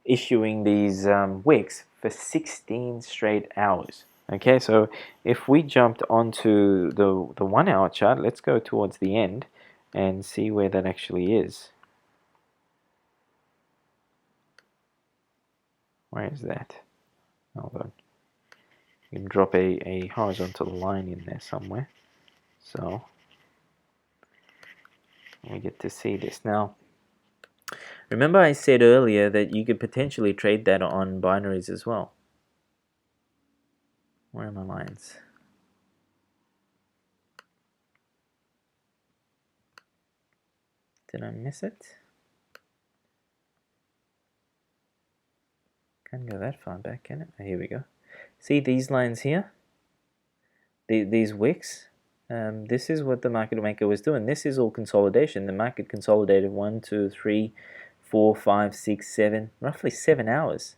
issuing these wicks for 16 straight hours. Okay, so if we jumped onto the 1 hour chart, let's go towards the end and see where that actually is. Where is that? Hold on. You can drop a horizontal line in there somewhere. So we get to see this. Now, remember I said earlier that you could potentially trade that on binaries as well. Where are my lines? Did I miss it? Can't go that far back, can it? Oh, here we go. See these lines here? These wicks? This is what the market maker was doing. This is all consolidation. The market consolidated 1, 2, 3, 4, 5, 6, 7, roughly 7 hours.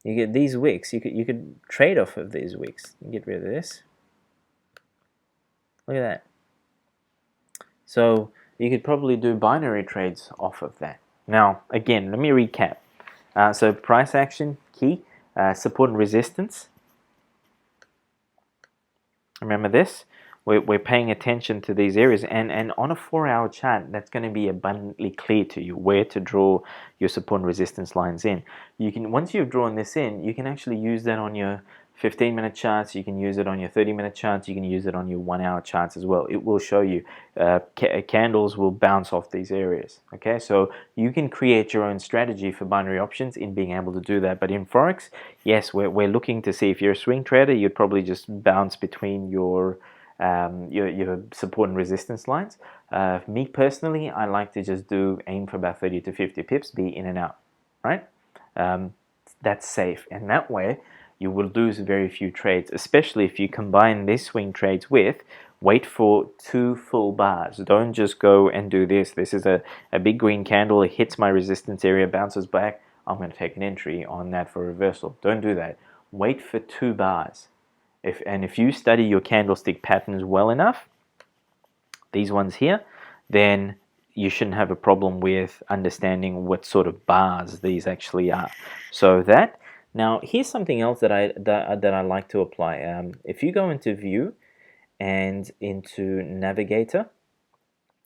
You get these wicks. You could trade off of these wicks. Get rid of this. Look at that. So you could probably do binary trades off of that. Now, again, let me recap. So price action, key, support and resistance. Remember this? We're paying attention to these areas, and on a 4-hour chart, that's going to be abundantly clear to you where to draw your support and resistance lines in. You can, once you've drawn this in, you can actually use that on your 15-minute charts, you can use it on your 30-minute charts, you can use it on your 1-hour charts as well. It will show you candles will bounce off these areas. Okay, so you can create your own strategy for binary options in being able to do that. But in Forex, yes, we're looking to see if you're a swing trader, you'd probably just bounce between your support and resistance lines. Me personally, I like to just aim for about 30 to 50 pips, be in and out, right? That's safe, and that way you will lose very few trades, especially if you combine these swing trades with wait for 2 full bars. Don't just go and do this. This is a big green candle, it hits my resistance area, bounces back, I'm going to take an entry on that for reversal. Don't do that. Wait for 2 bars. If you study your candlestick patterns well enough, these ones here, then you shouldn't have a problem with understanding what sort of bars these actually are. So that, now here's something else that I like to apply. If you go into View and into Navigator,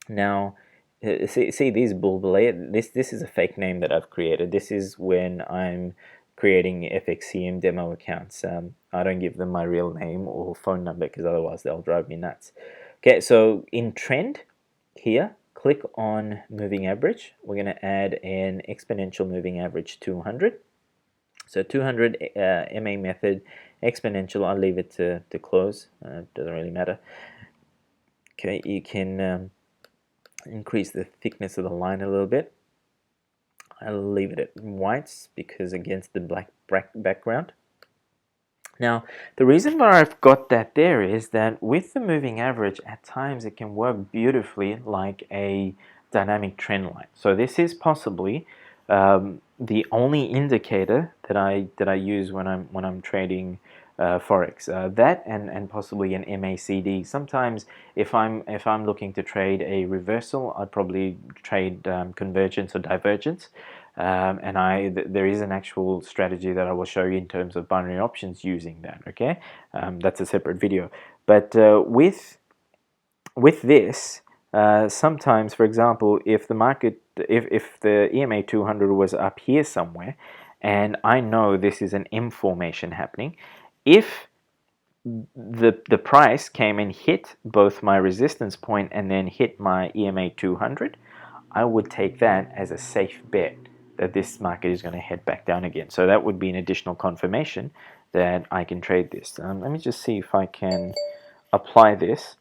now see these bulbulae, this is a fake name that I've created. This is when I'm creating FXCM demo accounts. I don't give them my real name or phone number because otherwise they'll drive me nuts. Okay, so in trend here, click on moving average. We're going to add an exponential moving average 200. So 200 MA method, exponential, I'll leave it to close, doesn't really matter. Okay, you can increase the thickness of the line a little bit. I'll leave it at whites because against the black background. Now, the reason why I've got that there is that with the moving average, at times it can work beautifully like a dynamic trend line. So this is possibly the only indicator that I use when I'm trading Forex. That and possibly an MACD. Sometimes if I'm looking to trade a reversal, I'd probably trade convergence or divergence. There is an actual strategy that I will show you in terms of binary options using that. Okay, that's a separate video. But with this, sometimes, for example, if the market, if the EMA 200 was up here somewhere, and I know this is an M formation happening, if the price came and hit both my resistance point and then hit my EMA 200, I would take that as a safe bet that this market is going to head back down again. So that would be an additional confirmation that I can trade this. Let me just see if I can apply this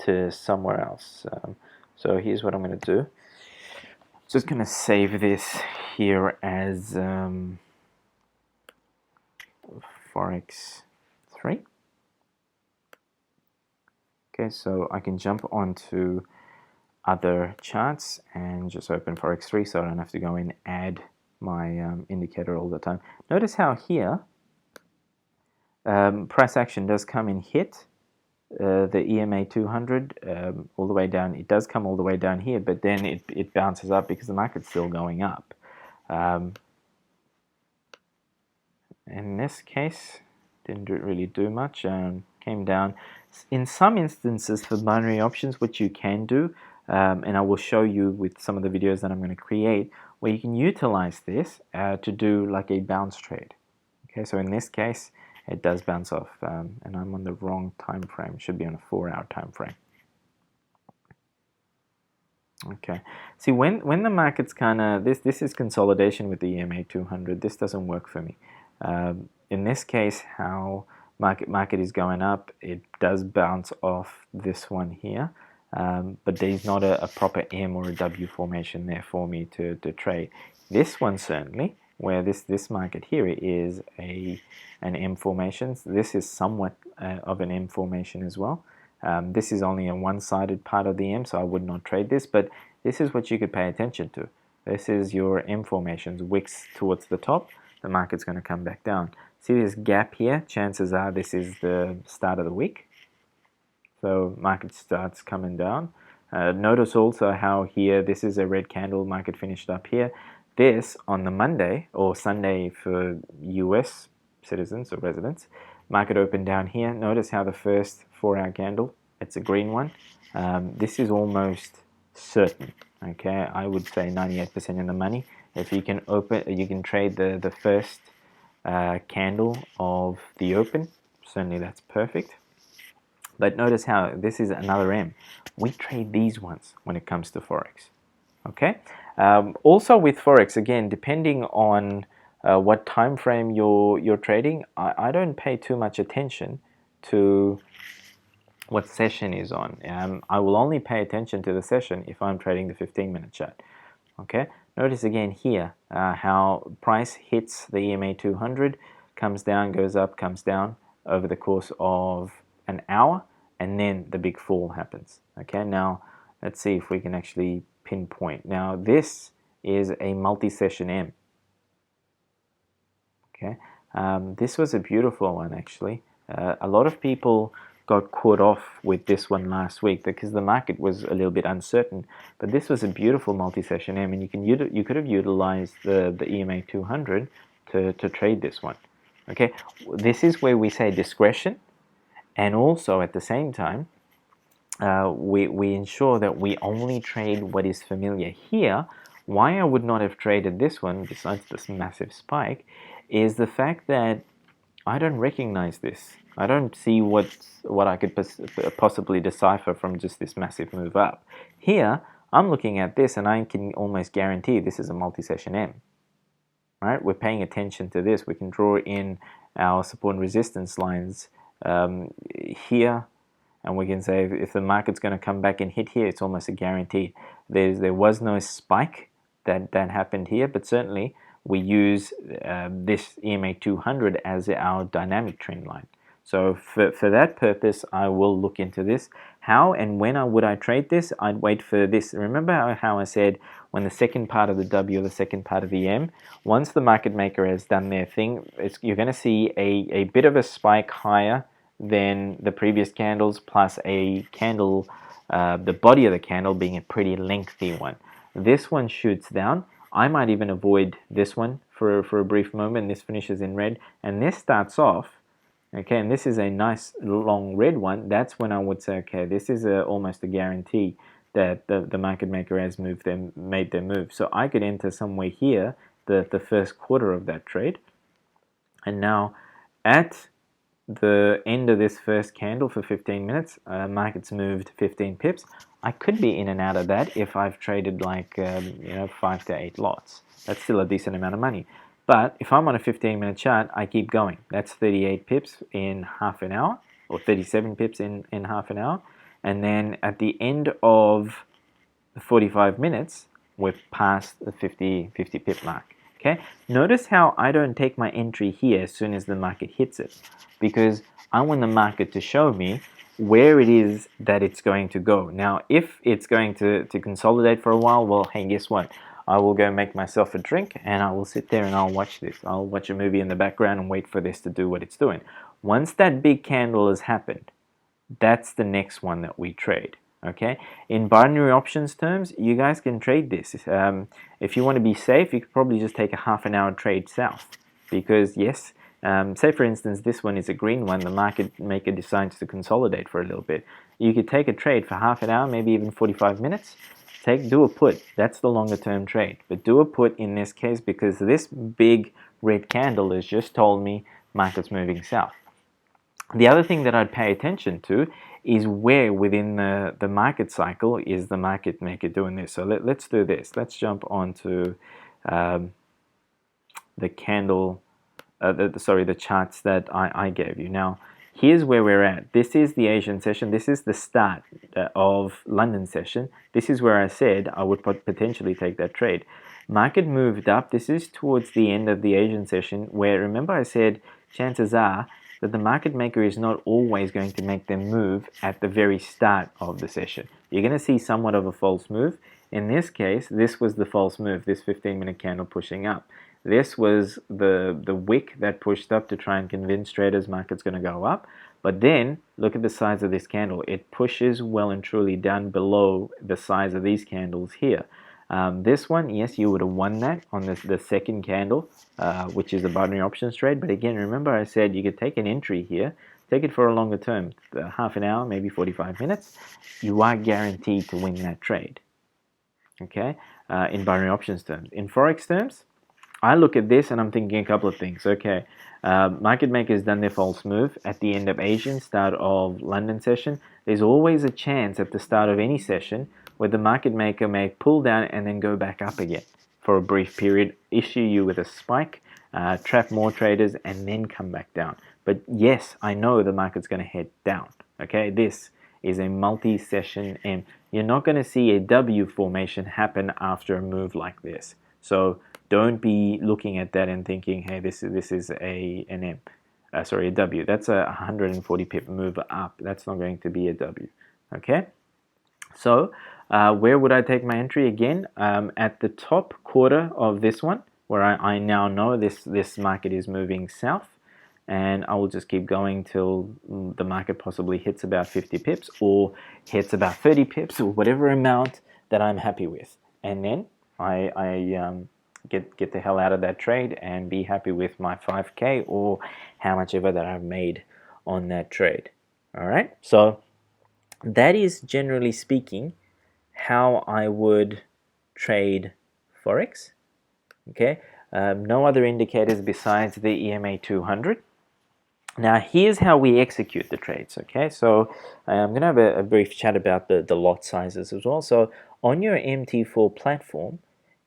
to somewhere else. So here's what I'm going to do. Just going to save this here as Forex 3. Okay, so I can jump onto other charts and just open Forex 3 so I don't have to go in and add my indicator all the time. Notice how here price action does come and hit the EMA 200 all the way down. It does come all the way down here, but then it bounces up because the market's still going up. In this case, didn't really do much. Came down. In some instances for binary options, which you can do, and I will show you with some of the videos that I'm going to create, where you can utilize this to do like a bounce trade. Okay, so in this case, it does bounce off, and I'm on the wrong time frame. It should be on a 4-hour time frame. Okay, see when the market's kind of this is consolidation with the EMA 200. This doesn't work for me. In this case, how market is going up, it does bounce off this one here, but there's not a proper M or a W formation there for me to trade. This one certainly, where this market here is an M formation. This is somewhat of an M formation as well. This is only a one-sided part of the M, so I would not trade this, but this is what you could pay attention to. This is your M formations, wicks towards the top. The market's going to come back down. See this gap here? Chances are this is the start of the week. So market starts coming down. Notice also how here, this is a red candle, market finished up here. This on the Monday or Sunday for US citizens or residents, market opened down here. Notice how the first 4-hour candle, it's a green one. This is almost certain. Okay, I would say 98% in the money. If you can you can trade the first candle of the open. Certainly that's perfect. But notice how this is another M. We trade these ones when it comes to Forex. Okay. Also with Forex, again, depending on what time frame you're trading, I don't pay too much attention to what session is on. I will only pay attention to the session if I'm trading the 15-minute chart. Okay, notice again here how price hits the EMA 200, comes down, goes up, comes down over the course of an hour, and then the big fall happens. Okay, now let's see if we can actually pinpoint. Now this is a multi-session M. Okay, this was a beautiful one actually. A lot of people got caught off with this one last week because the market was a little bit uncertain. But this was a beautiful multi-session M, and you could have utilized the EMA 200 to trade this one. Okay, this is where we say discretion, and also at the same time we ensure that we only trade what is familiar. Here, why I would not have traded this one besides this massive spike is the fact that I don't recognize this. I don't see what I could possibly decipher from just this massive move up. Here, I'm looking at this and I can almost guarantee this is a multi-session M. Right? We're paying attention to this. We can draw in our support and resistance lines here, and we can say if the market's going to come back and hit here, it's almost a guarantee. There was no spike that happened here, but certainly we use this EMA 200 as our dynamic trend line. So for that purpose, I will look into this. How and when would I trade this? I'd wait for this. Remember how I said when the second part of the W or the second part of the M, once the market maker has done their thing, you're going to see a bit of a spike higher than the previous candles, plus a candle, the body of the candle being a pretty lengthy one. This one shoots down. I might even avoid this one for a brief moment. This finishes in red, and this starts off. Okay, and this is a nice long red one. That's when I would say, okay, this is almost a guarantee that the market maker has made their move. So I could enter somewhere here, the first quarter of that trade. And now at the end of this first candle for 15 minutes, market's moved 15 pips. I could be in and out of that if I've traded like 5 to 8 lots. That's still a decent amount of money. But if I'm on a 15-minute chart, I keep going. That's 38 pips in half an hour, or 37 pips in half an hour. And then at the end of the 45 minutes, we're past the 50 pip mark. Okay. Notice how I don't take my entry here as soon as the market hits it, because I want the market to show me where it is that it's going to go. Now, if it's going to consolidate for a while, well, hey, guess what? I will go make myself a drink and I will sit there and I'll watch this. I'll watch a movie in the background and wait for this to do what it's doing. Once that big candle has happened, that's the next one that we trade. Okay, in binary options terms, you guys can trade this. If you want to be safe, you could probably just take a half an hour trade south, because yes, say for instance this one is a green one, the market maker decides to consolidate for a little bit. You could take a trade for half an hour, maybe even 45 minutes. Do a put. That's the longer term trade. But do a put in this case because this big red candle has just told me market's moving south. The other thing that I'd pay attention to is where within the market cycle is the market maker doing this. So let's do this. Let's jump onto the candle the charts that I gave you. Now, here's where we're at. This is the Asian session. This is the start of London session. This is where I said I would potentially take that trade. Market moved up. This is towards the end of the Asian session, where, remember I said chances are that the market maker is not always going to make them move at the very start of the session. You're going to see somewhat of a false move. In this case, this was the false move, this 15-minute candle pushing up. This was the wick that pushed up to try and convince traders market's going to go up. But then, look at the size of this candle. It pushes well and truly down below the size of these candles here. This one, yes, you would have won that on the second candle, which is a binary options trade. But again, remember I said you could take an entry here, take it for a longer term, half an hour, maybe 45 minutes. You are guaranteed to win that trade, okay, in binary options terms. In Forex terms, I look at this and I'm thinking a couple of things. Okay, market makers done their false move at the end of Asian, start of London session. There's always a chance at the start of any session where the market maker may pull down and then go back up again for a brief period, issue you with a spike, trap more traders, and then come back down. But yes, I know the market's going to head down. Okay, this is a multi-session M. You're not going to see a W formation happen after a move like this. So don't be looking at that and thinking, hey, this is a W. That's a 140 pip move up. That's not going to be a W. Okay. So where would I take my entry again? At the top quarter of this one, where I now know this market is moving south, and I will just keep going till the market possibly hits about 50 pips or hits about 30 pips or whatever amount that I'm happy with, and then I get the hell out of that trade and be happy with my 5K or how much ever that I've made on that trade. All right, so that is generally speaking how I would trade Forex. Okay, no other indicators besides the EMA 200. Now here's how we execute the trades. Okay, so I'm going to have a brief chat about the lot sizes as well. So on your MT4 platform,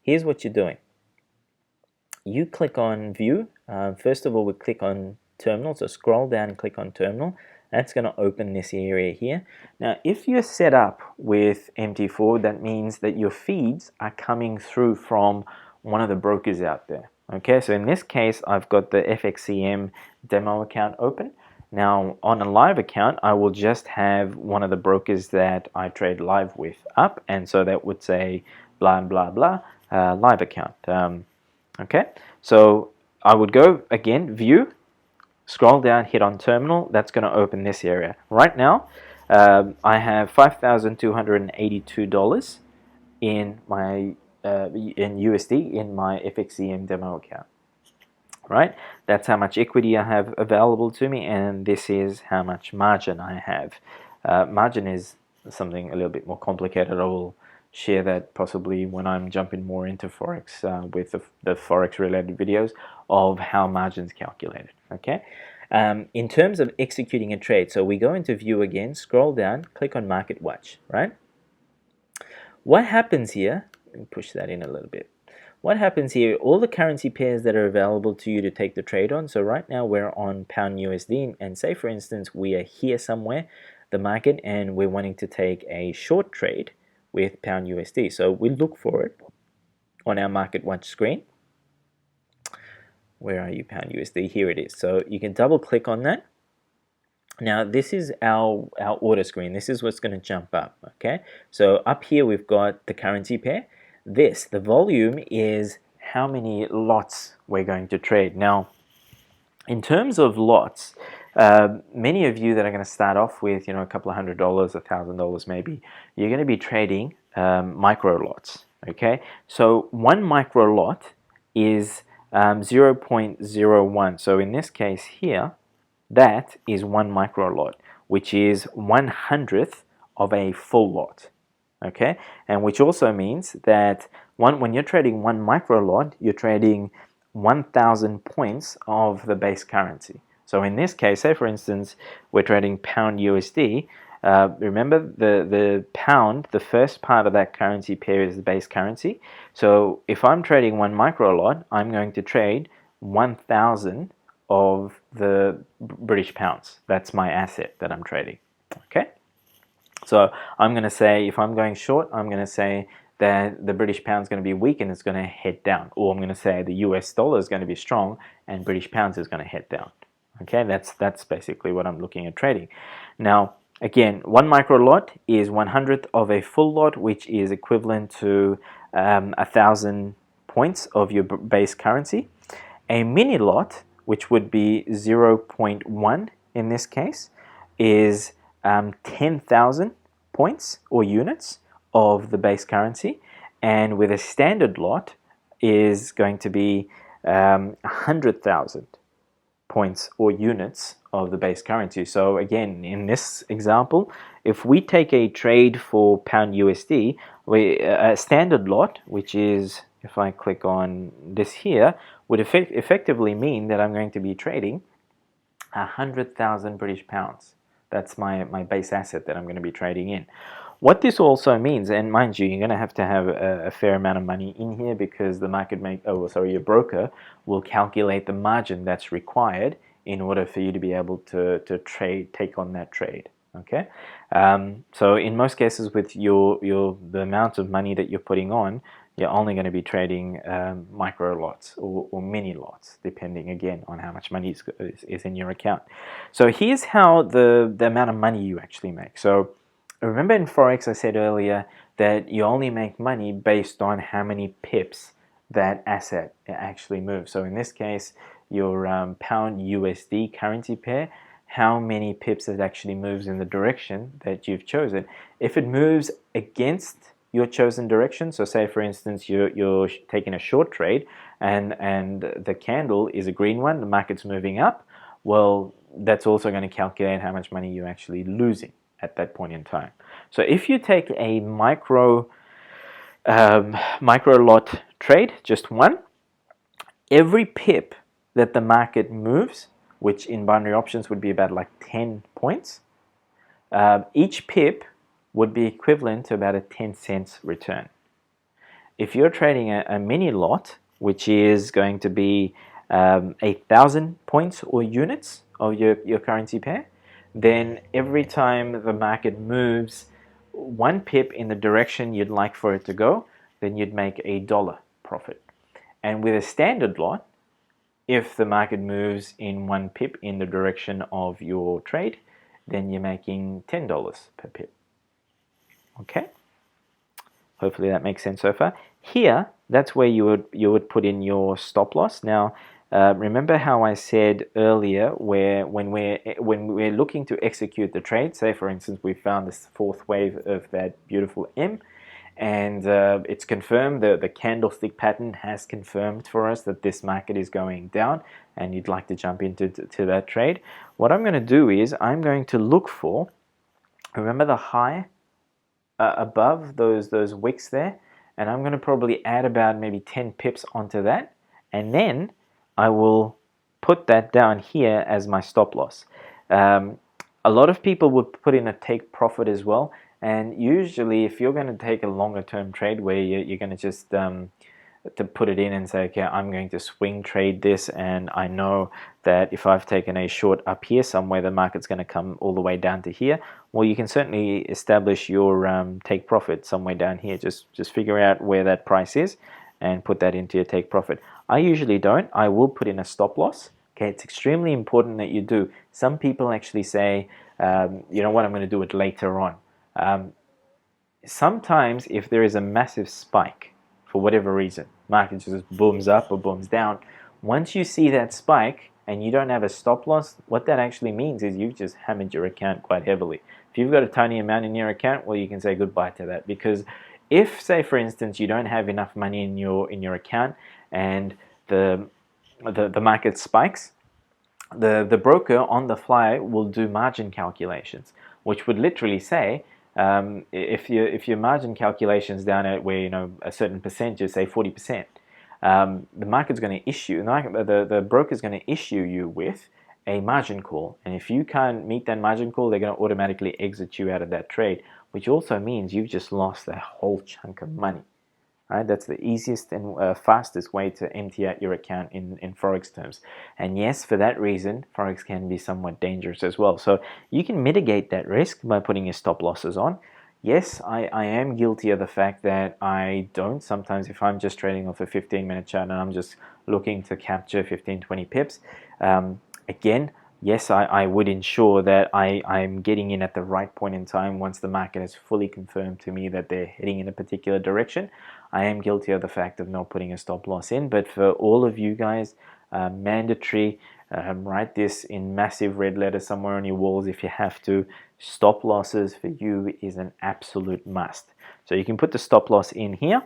here's what you're doing. You click on view. First of all, we click on terminal. So scroll down and click on terminal. That's going to open this area here. Now, if you're set up with MT4, that means that your feeds are coming through from one of the brokers out there. Okay, so in this case, I've got the FXCM demo account open. Now, on a live account, I will just have one of the brokers that I trade live with up, and so that would say blah, blah, blah, live account. Okay, so I would go again, view, scroll down, hit on terminal. That's going to open this area. Right now, I have $5,282 in my in USD in my FXCM demo account. Right, that's how much equity I have available to me, and this is how much margin I have. Margin is something a little bit more complicated. I will share that possibly when I'm jumping more into Forex with the Forex related videos of how margin's calculated. Okay, in terms of executing a trade, so we go into view again, scroll down, click on market watch. Right, what happens here, let me push that in a little bit. What happens here, all the currency pairs that are available to you to take the trade on, so right now we're on pound USD, and say for instance we are here somewhere, the market, and we're wanting to take a short trade with pound USD. So we look for it on our market watch screen. Where are you, pound USD? Here it is. So you can double click on that. Now this is our order screen. This is what's going to jump up. Okay, so up here we've got the currency pair. The volume is how many lots we're going to trade. Now, in terms of lots, many of you that are going to start off with, a couple of $100, $1,000 maybe, you're going to be trading micro lots. Okay, so one micro lot is 0.01. So in this case here, that is one micro lot, which is 1/100th of a full lot. Okay, and which also means that when you're trading one micro lot, you're trading 1,000 points of the base currency. So in this case, say for instance, we're trading pound USD. Remember the pound, the first part of that currency pair is the base currency. So if I'm trading one micro lot, I'm going to trade 1,000 of the British pounds. That's my asset that I'm trading. Okay, so I'm going to say, if I'm going short, I'm going to say that the British pound is going to be weak and it's going to head down, or I'm going to say the US dollar is going to be strong and British pounds is going to head down. Okay, that's basically what I'm looking at trading. Now, again, 1 micro lot is 1/100th of a full lot, which is equivalent to 1,000 points of your base currency. A mini lot, which would be 0.1 in this case, is 10,000 points or units of the base currency, and with a standard lot is going to be 100,000 points or units of the base currency. So again, in this example, if we take a trade for pound USD, a standard lot, which is, if I click on this here, would effectively mean that I'm going to be trading 100,000 British pounds. That's my base asset that I'm going to be trading in. What this also means, and mind you, you're going to have a fair amount of money in here, because the your broker will calculate the margin that's required in order for you to be able to take on that trade. Okay, so in most cases, with the amount of money that you're putting on, you're only going to be trading micro lots or mini lots, depending again on how much money is in your account. So here's how the amount of money you actually make. So remember in Forex I said earlier that you only make money based on how many pips that asset actually moves. So in this case, your pound USD currency pair, how many pips it actually moves in the direction that you've chosen. If it moves against your chosen direction, so say for instance you're taking a short trade and the candle is a green one, the market's moving up, well, that's also going to calculate how much money you're actually losing at that point in time. So if you take a micro lot trade, just one, every pip that the market moves, which in binary options would be about like 10 points, each pip would be equivalent to about a 10 cents return. If you're trading a mini lot, which is going to be 1,000 points or units of your currency pair, then every time the market moves 1 pip in the direction you'd like for it to go, then you'd make $1 profit. And with a standard lot, if the market moves in 1 pip in the direction of your trade, then you're making $10 per pip. Okay, hopefully that makes sense so far. Here, that's where you would put in your stop loss. Now, remember how I said earlier, where when we're looking to execute the trade, say for instance we found this fourth wave of that beautiful M, and it's confirmed, the candlestick pattern has confirmed for us that this market is going down, and you'd like to jump into that trade. What I'm going to do is I'm going to look for, remember the high above those wicks there, and I'm going to probably add about maybe 10 pips onto that, and then I will put that down here as my stop loss. A lot of people would put in a take profit as well, and usually if you're going to take a longer term trade where you're going to just to put it in and say, okay, I'm going to swing trade this, and I know that if I've taken a short up here somewhere, the market's going to come all the way down to here. Well, you can certainly establish your take profit somewhere down here. Just figure out where that price is and put that into your take profit. I usually don't. I will put in a stop loss. Okay, it's extremely important that you do. Some people actually say, you know what, I'm going to do it later on. Sometimes if there is a massive spike, for whatever reason, market just booms up or booms down, once you see that spike and you don't have a stop loss, what that actually means is you've just hammered your account quite heavily. If you've got a tiny amount in your account, well, you can say goodbye to that, because if, say for instance, you don't have enough money in your account and the market spikes, the broker on the fly will do margin calculations, which would literally say, if your margin calculations down at where a certain percentage, say 40%, the market's going to issue, the broker's going to issue you with a margin call, and if you can't meet that margin call, they're going to automatically exit you out of that trade, which also means you've just lost a whole chunk of money. Right? That's the easiest and fastest way to empty out your account in Forex terms. And yes, for that reason, Forex can be somewhat dangerous as well. So you can mitigate that risk by putting your stop losses on. Yes, I am guilty of the fact that I don't. Sometimes if I'm just trading off a 15-minute chart and I'm just looking to capture 15, 20 pips, again, yes, I would ensure that I'm getting in at the right point in time once the market has fully confirmed to me that they're heading in a particular direction. I am guilty of the fact of not putting a stop loss in, but for all of you guys, mandatory, write this in massive red letters somewhere on your walls if you have to. Stop losses for you is an absolute must. So you can put the stop loss in here.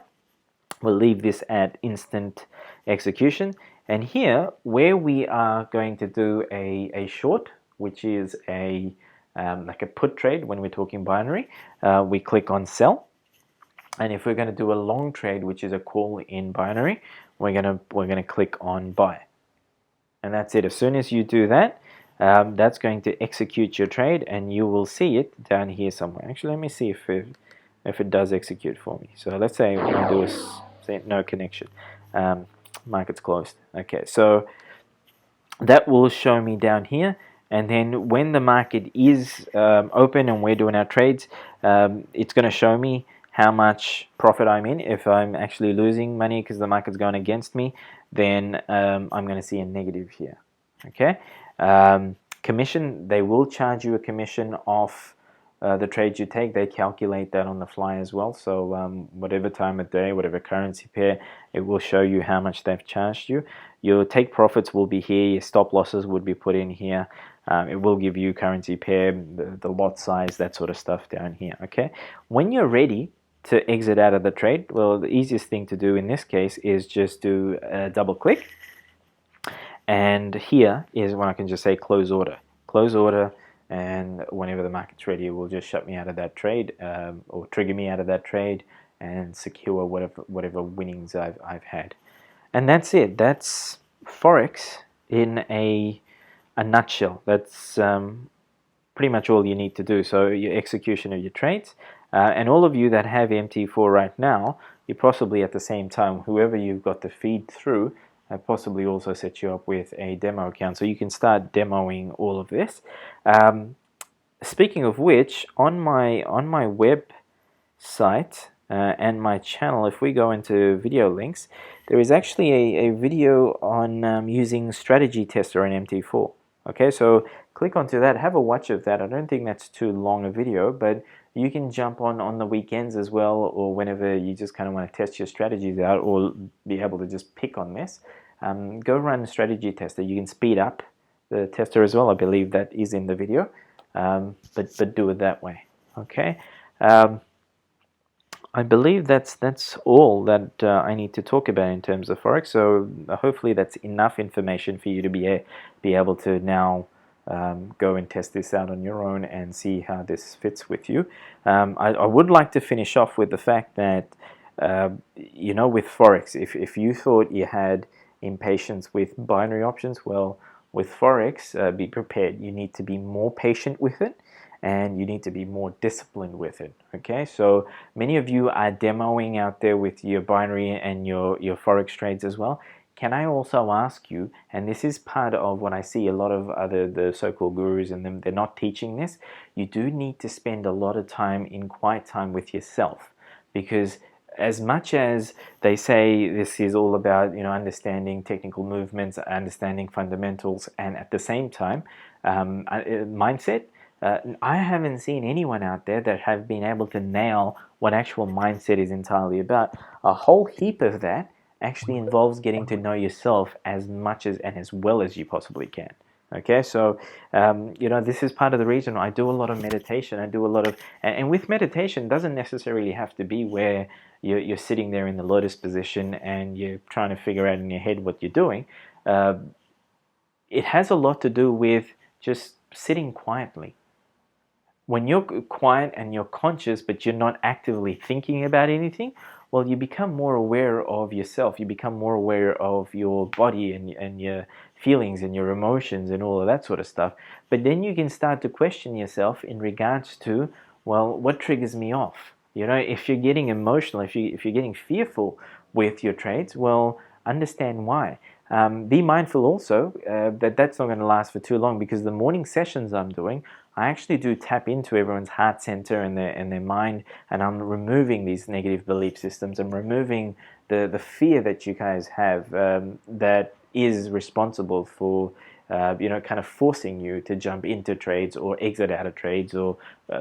We'll leave this at instant execution. And here, where we are going to do a short, which is like a put trade when we're talking binary, we click on sell. And if we're going to do a long trade, which is a call in binary, we're going to click on buy. And that's it. As soon as you do that, that's going to execute your trade, and you will see it down here somewhere. Actually, let me see if it does execute for me. So let's say we do say no connection. Market's closed. Okay, so that will show me down here. And then when the market is open and we're doing our trades, it's going to show me how much profit I'm in. If I'm actually losing money because the market's going against me, then I'm going to see a negative here. Okay. Commission, they will charge you a commission off the trades you take. They calculate that on the fly as well. So whatever time of day, whatever currency pair, it will show you how much they've charged you. Your take profits will be here. Your stop losses would be put in here. It will give you currency pair, the lot size, that sort of stuff down here. Okay. When you're ready to exit out of the trade, well, the easiest thing to do in this case is just do a double click. And here is when I can just say close order. Close order, and whenever the market's ready, it will just shut me out of that trade or trigger me out of that trade and secure whatever winnings I've had. And that's it. That's Forex in a nutshell. That's pretty much all you need to do. So your execution of your trades, and all of you that have MT4 right now, you possibly at the same time, whoever you've got the feed through, possibly also set you up with a demo account, so you can start demoing all of this. Speaking of which, on my website and my channel, if we go into video links, there is actually a video on using Strategy Tester in MT4. Okay, so click onto that, have a watch of that. I don't think that's too long a video, but you can jump on the weekends as well, or whenever you just kind of want to test your strategies out or be able to just pick on this. Go run Strategy Tester. You can speed up the tester as well. I believe that is in the video, but do it that way. Okay. I believe that's all that I need to talk about in terms of Forex. So hopefully that's enough information for you to be able to now go and test this out on your own and see how this fits with you. I would like to finish off with the fact that with Forex, if you thought you had impatience with binary options, well, with Forex, be prepared. You need to be more patient with it, and you need to be more disciplined with it. Okay, so many of you are demoing out there with your binary and your Forex trades as well. Can I also ask you, and this is part of what I see a lot of the so-called gurus and them, they're not teaching this, you do need to spend a lot of time in quiet time with yourself, because as much as they say this is all about understanding technical movements, understanding fundamentals, and at the same time mindset, I haven't seen anyone out there that have been able to nail what actual mindset is entirely about. A whole heap of that actually involves getting to know yourself as much and as well as you possibly can. Okay, so this is part of the reason I do a lot of meditation. I do a lot of, and with meditation, doesn't necessarily have to be where you're sitting there in the lotus position and you're trying to figure out in your head what you're doing. It has a lot to do with just sitting quietly. When you're quiet and you're conscious, but you're not actively thinking about anything, well, you become more aware of yourself. You become more aware of your body and your feelings and your emotions and all of that sort of stuff. But then you can start to question yourself in regards to, well, what triggers me off? You know, if you're getting emotional, if you're getting fearful with your trades, well, understand why. Be mindful also that that's not going to last for too long, because the morning sessions I'm doing, I actually do tap into everyone's heart center and their mind, and I'm removing these negative belief systems. I'm removing the fear that you guys have that is responsible for kind of forcing you to jump into trades or exit out of trades, or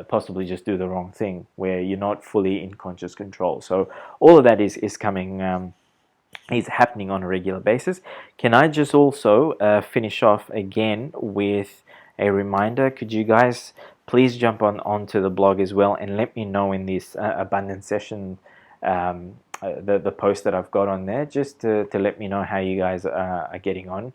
possibly just do the wrong thing where you're not fully in conscious control. So all of that is coming. Is happening on a regular basis. Can I just also finish off again with a reminder? Could you guys please jump onto the blog as well and let me know in this abundance session, the post that I've got on there, just to let me know how you guys are getting on.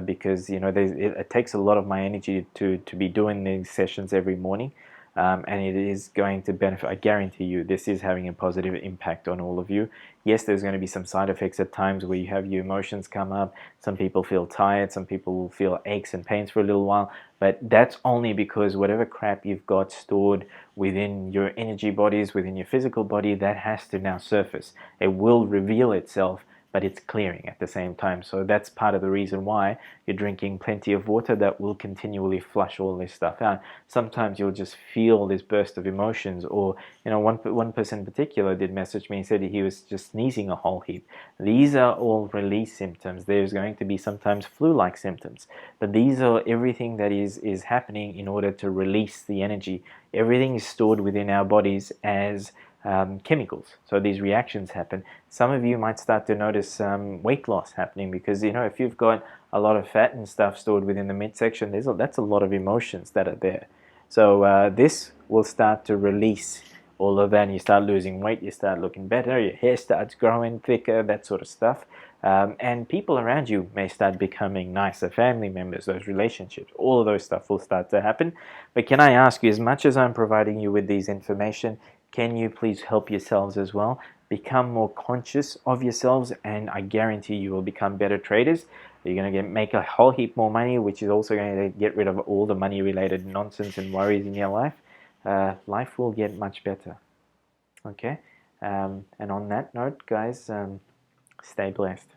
Because it takes a lot of my energy to be doing these sessions every morning, and it is going to benefit. I guarantee you this is having a positive impact on all of you. Yes, there's going to be some side effects at times where you have your emotions come up. Some people feel tired, some people will feel aches and pains for a little while, but that's only because whatever crap you've got stored within your energy bodies, within your physical body, that has to now surface. It will reveal itself, but it's clearing at the same time. So that's part of the reason why you're drinking plenty of water that will continually flush all this stuff out. Sometimes you'll just feel this burst of emotions, or one person in particular did message me and said he was just sneezing a whole heap. These are all release symptoms. There's going to be sometimes flu-like symptoms, but these are everything that is happening in order to release the energy. Everything is stored within our bodies as chemicals. So these reactions happen. Some of you might start to notice weight loss happening because, if you've got a lot of fat and stuff stored within the midsection, that's a lot of emotions that are there. So this will start to release all of that, and you start losing weight, you start looking better, your hair starts growing thicker, that sort of stuff. And people around you may start becoming nicer, family members, those relationships, all of those stuff will start to happen. But can I ask you, as much as I'm providing you with these information, can you please help yourselves as well? Become more conscious of yourselves, and I guarantee you will become better traders. You're going to make a whole heap more money, which is also going to get rid of all the money-related nonsense and worries in your life. Life will get much better. Okay? And on that note, guys, stay blessed.